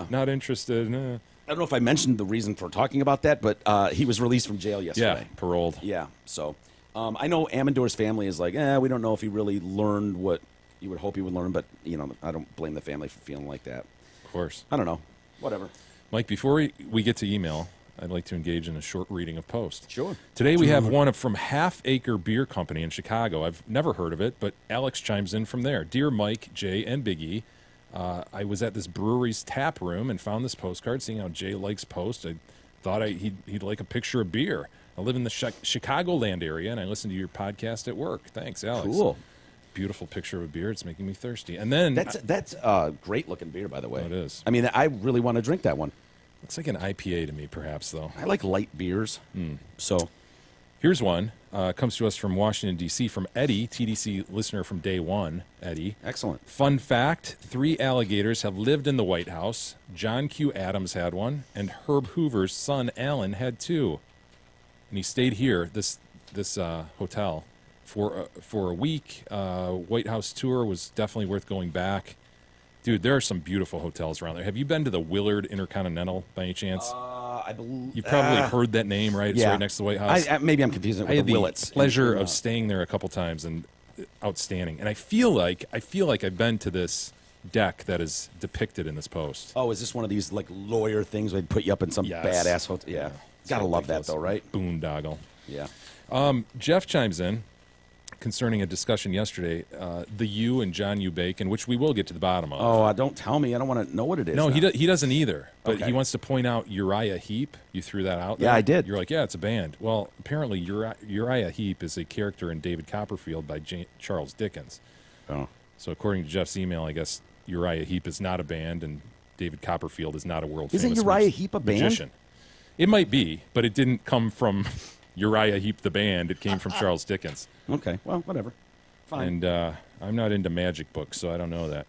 not interested. Nah. I don't know if I mentioned the reason for talking about that, but he was released from jail yesterday. Yeah, paroled. Yeah, so I know Amador's family is like, we don't know if he really learned what you would hope he would learn, but, I don't blame the family for feeling like that. Of course. I don't know. Whatever. Mike, before we get to email, I'd like to engage in a short reading of Post. Sure. Today we have one from Half Acre Beer Company in Chicago. I've never heard of it, but Alex chimes in from there. Dear Mike, Jay, and Big E, I was at this brewery's tap room and found this postcard. Seeing how Jay likes Post, I thought he'd like a picture of beer. I live in the Chicagoland area, and I listen to your podcast at work. Thanks, Alex. Cool. Beautiful picture of a beer. It's making me thirsty. And then that's a great looking beer, by the way. Oh, it is. I mean, I really want to drink that one. Looks like an IPA to me, perhaps, though. I like light beers. So here's one. Comes to us from Washington, D.C., from Eddie, TDC listener from day one. Eddie. Excellent. Fun fact, 3 alligators have lived in the White House. John Q. Adams had one, and Herb Hoover's son, Alan, had 2. And he stayed here, this hotel, for a week. White House tour was definitely worth going back. Dude, there are some beautiful hotels around there. Have you been to the Willard Intercontinental by any chance? I believe you've probably heard that name, right? It's right next to the White House. Maybe I'm confusing it with the Willits. I had the pleasure of staying there a couple times, and outstanding. And I feel like I've been to this deck that is depicted in this post. Oh, is this one of these lawyer things where they put you up in some badass hotel? Yeah, gotta love that though, right? Boondoggle. Yeah. Jeff chimes in concerning a discussion yesterday, the U and John U. Bacon, which we will get to the bottom of. Oh, don't tell me. I don't want to know what it is. No, he doesn't either. But he wants to point out Uriah Heep. You threw that out there. Yeah, I did. You're like, yeah, it's a band. Well, apparently Uriah Heep is a character in David Copperfield by Charles Dickens. Oh. So according to Jeff's email, I guess Uriah Heep is not a band, and David Copperfield is not a world-famous Isn't Uriah Heep a band? Magician. It might be, but it didn't come from Uriah Heep the band. It came from Charles Dickens. Okay, well, whatever. Fine. And I'm not into magic books, so I don't know that.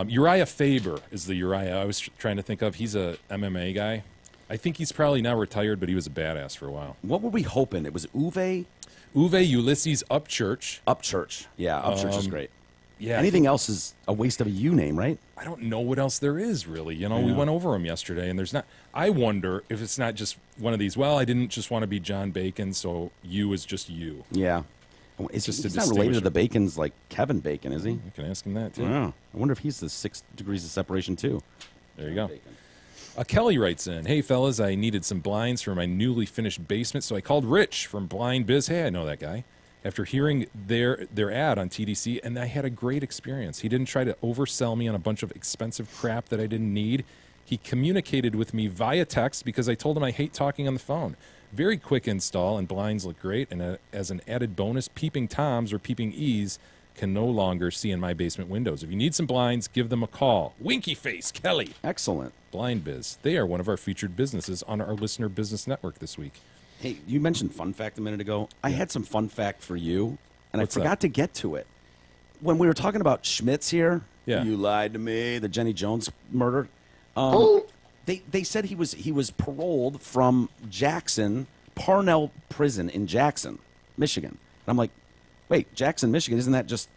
Uriah Faber is the Uriah I was trying to think of. He's a MMA guy. I think he's probably now retired, but he was a badass for a while. What were we hoping? It was Uwe Ulysses Upchurch. Upchurch. Yeah, Upchurch is great. Yeah. Anything else is a waste of a U name, right? I don't know what else there is, really. We went over them yesterday, and there's not... I wonder if it's not just one of these, well, I didn't just want to be John Bacon, so U is just U. Yeah. He's not related to the Bacons like Kevin Bacon, is he? You can ask him that, too. Yeah. I wonder if he's the 6 degrees of separation, too. There you go. Kelly writes in, hey, fellas, I needed some blinds for my newly finished basement, so I called Rich from Blind Biz. Hey, I know that guy. After hearing their ad on TDC, and I had a great experience. He didn't try to oversell me on a bunch of expensive crap that I didn't need. He communicated with me via text because I told him I hate talking on the phone. Very quick install, and blinds look great. And as an added bonus, peeping Toms or peeping E's can no longer see in my basement windows. If you need some blinds, give them a call. Winky Face Kelly. Excellent. Blind Biz. They are one of our featured businesses on our Listener Business Network this week. Hey, you mentioned fun fact a minute ago. I had some fun fact for you, and What's I forgot to get to it. When we were talking about Schmitz here, you lied to me, the Jenny Jones murder. They said he was paroled from Jackson, Parnell Prison in Jackson, Michigan. And I'm like, wait, Jackson, Michigan, isn't that just,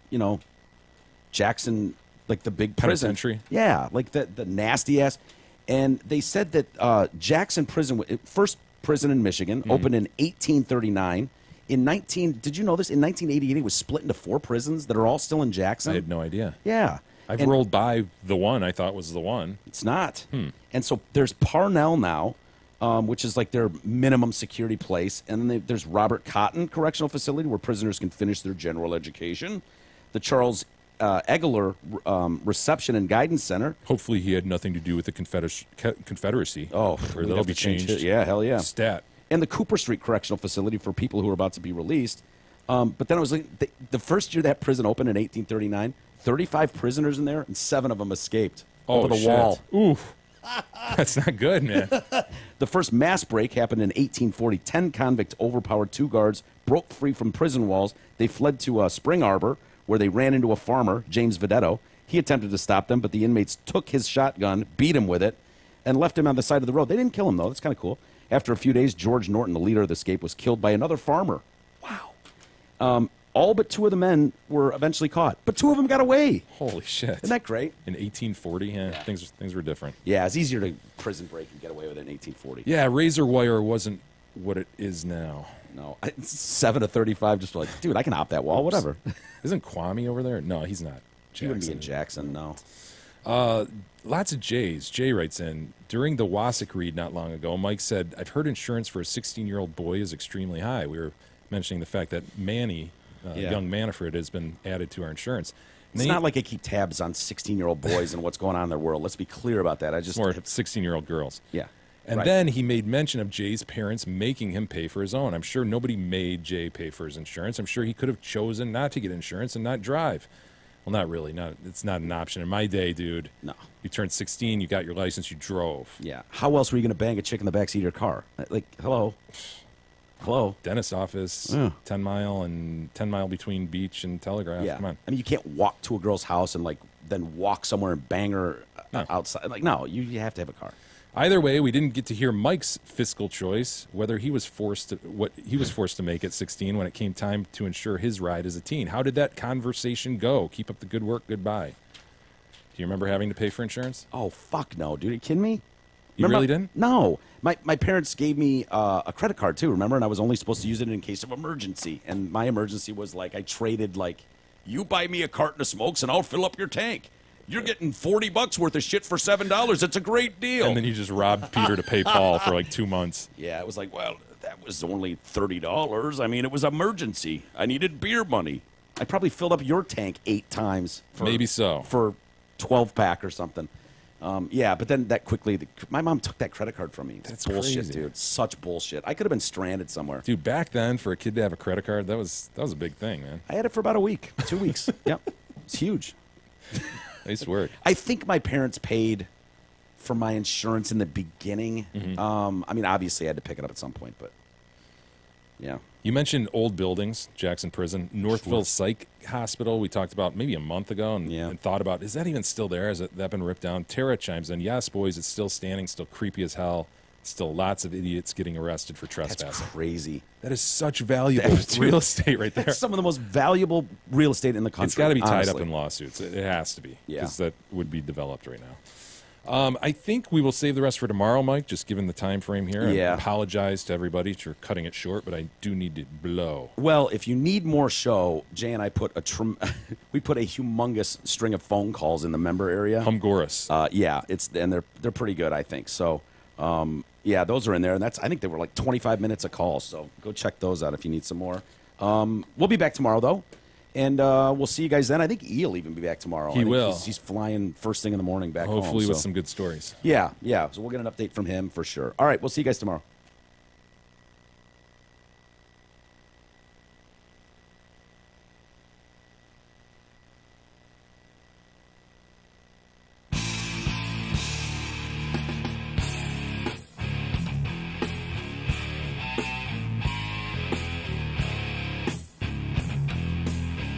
Jackson, like the big prison? Penitentiary? Yeah, like the nasty ass. And they said that Jackson Prison, first prison in Michigan, opened in 1839. Did you know this? In 1988, it was split into 4 prisons that are all still in Jackson. I had no idea. Yeah. I've rolled by the one I thought was the one. It's not. And so there's Parnell now, which is like their minimum security place. And then there's Robert Cotton Correctional Facility, where prisoners can finish their general education. The Charles Eggeler Reception and Guidance Center. Hopefully he had nothing to do with the Confederacy. Oh, or they'll be changed. Yeah, hell yeah. Stat. And the Cooper Street Correctional Facility for people who are about to be released. But then it was like the first year that prison opened in 1839, 35 prisoners in there, and 7 of them escaped over the wall. Oof. That's not good, man. The first mass break happened in 1840. 10 convicts overpowered 2 guards, broke free from prison walls. They fled to Spring Arbor, where they ran into a farmer, James Vedetto. He attempted to stop them, but the inmates took his shotgun, beat him with it, and left him on the side of the road. They didn't kill him, though. That's kind of cool. After a few days, George Norton, the leader of the escape, was killed by another farmer. Wow. All but 2 of the men were eventually caught, but 2 of them got away. Holy shit. Isn't that great? In 1840, yeah. Things were different. Yeah, it's easier to prison break and get away with it in 1840. Yeah, razor wire wasn't what it is now. No, 7 to 35, just like, dude, I can hop that wall, whatever. Isn't Kwame over there? No, he's not. He wouldn't be in Jackson, no. Lots of J's. Jay writes in, during the Wasik read not long ago, Mike said, I've heard insurance for a 16-year-old boy is extremely high. We were mentioning the fact that Manny, young Manfred, has been added to our insurance. It's not like I keep tabs on 16-year-old boys and what's going on in their world. Let's be clear about that. It's more 16-year-old girls. Yeah. And then he made mention of Jay's parents making him pay for his own. I'm sure nobody made Jay pay for his insurance. I'm sure he could have chosen not to get insurance and not drive. Well, not really. It's not an option. In my day, dude, no. You turned 16, you got your license, you drove. Yeah. How else were you going to bang a chick in the backseat of your car? Like, hello? Dentist office, 10 mile between Beach and Telegraph. Yeah. Come on. I mean, you can't walk to a girl's house and, like, then walk somewhere and bang her outside. Like, no, you have to have a car. Either way, we didn't get to hear Mike's fiscal choice, whether he was forced to make at 16 when it came time to insure his ride as a teen. How did that conversation go? Keep up the good work. Goodbye. Do you remember having to pay for insurance? Oh, fuck no, dude. Are you kidding me? You really didn't? No. My parents gave me a credit card, too, remember? And I was only supposed to use it in case of emergency. And my emergency was, like, I traded, like, you buy me a carton of smokes and I'll fill up your tank. You're getting $40 worth of shit for $7. It's a great deal. And then you just robbed Peter to pay Paul for like 2 months. Yeah, it was like, well, that was only $30. I mean, it was emergency. I needed beer money. I probably filled up your tank 8 times. Maybe so. For 12-pack or something. Yeah, but then that quickly, my mom took that credit card from me. That's bullshit, crazy. Dude. Such bullshit. I could have been stranded somewhere. Dude, back then, for a kid to have a credit card, that was a big thing, man. I had it for about a week, 2 weeks. Yep, it's huge. Nice work. I think my parents paid for my insurance in the beginning. I mean, obviously, I had to pick it up at some point, but yeah. You mentioned old buildings, Jackson Prison, Northville Psych Hospital. We talked about maybe a month ago and thought about, is that even still there? Has that been ripped down? Tara chimes in, yes, boys, it's still standing, still creepy as hell. Still lots of idiots getting arrested for trespassing. That's crazy. That is such valuable real estate right there. That's some of the most valuable real estate in the country. It's got to be tied honestly. up in lawsuits. It has to be. Yeah. Because that would be developed right I think we will save the rest for tomorrow, Mike, just given the time frame here. Yeah. I apologize to everybody for cutting it short, but I do need to blow. Well, if you need more show, Jay and I put we put a humongous string of phone calls in the member area. Humgorous. Yeah, they're pretty good, I think. So, yeah, those are in there, and I think they were like 25 minutes a call. So go check those out if you need some more. We'll be back tomorrow though. And we'll see you guys then. I think E'll even be back tomorrow. He will. He's flying first thing in the morning back home. Hopefully with so. some good stories. Yeah. So we'll get an update from him for sure. All right, we'll see you guys tomorrow.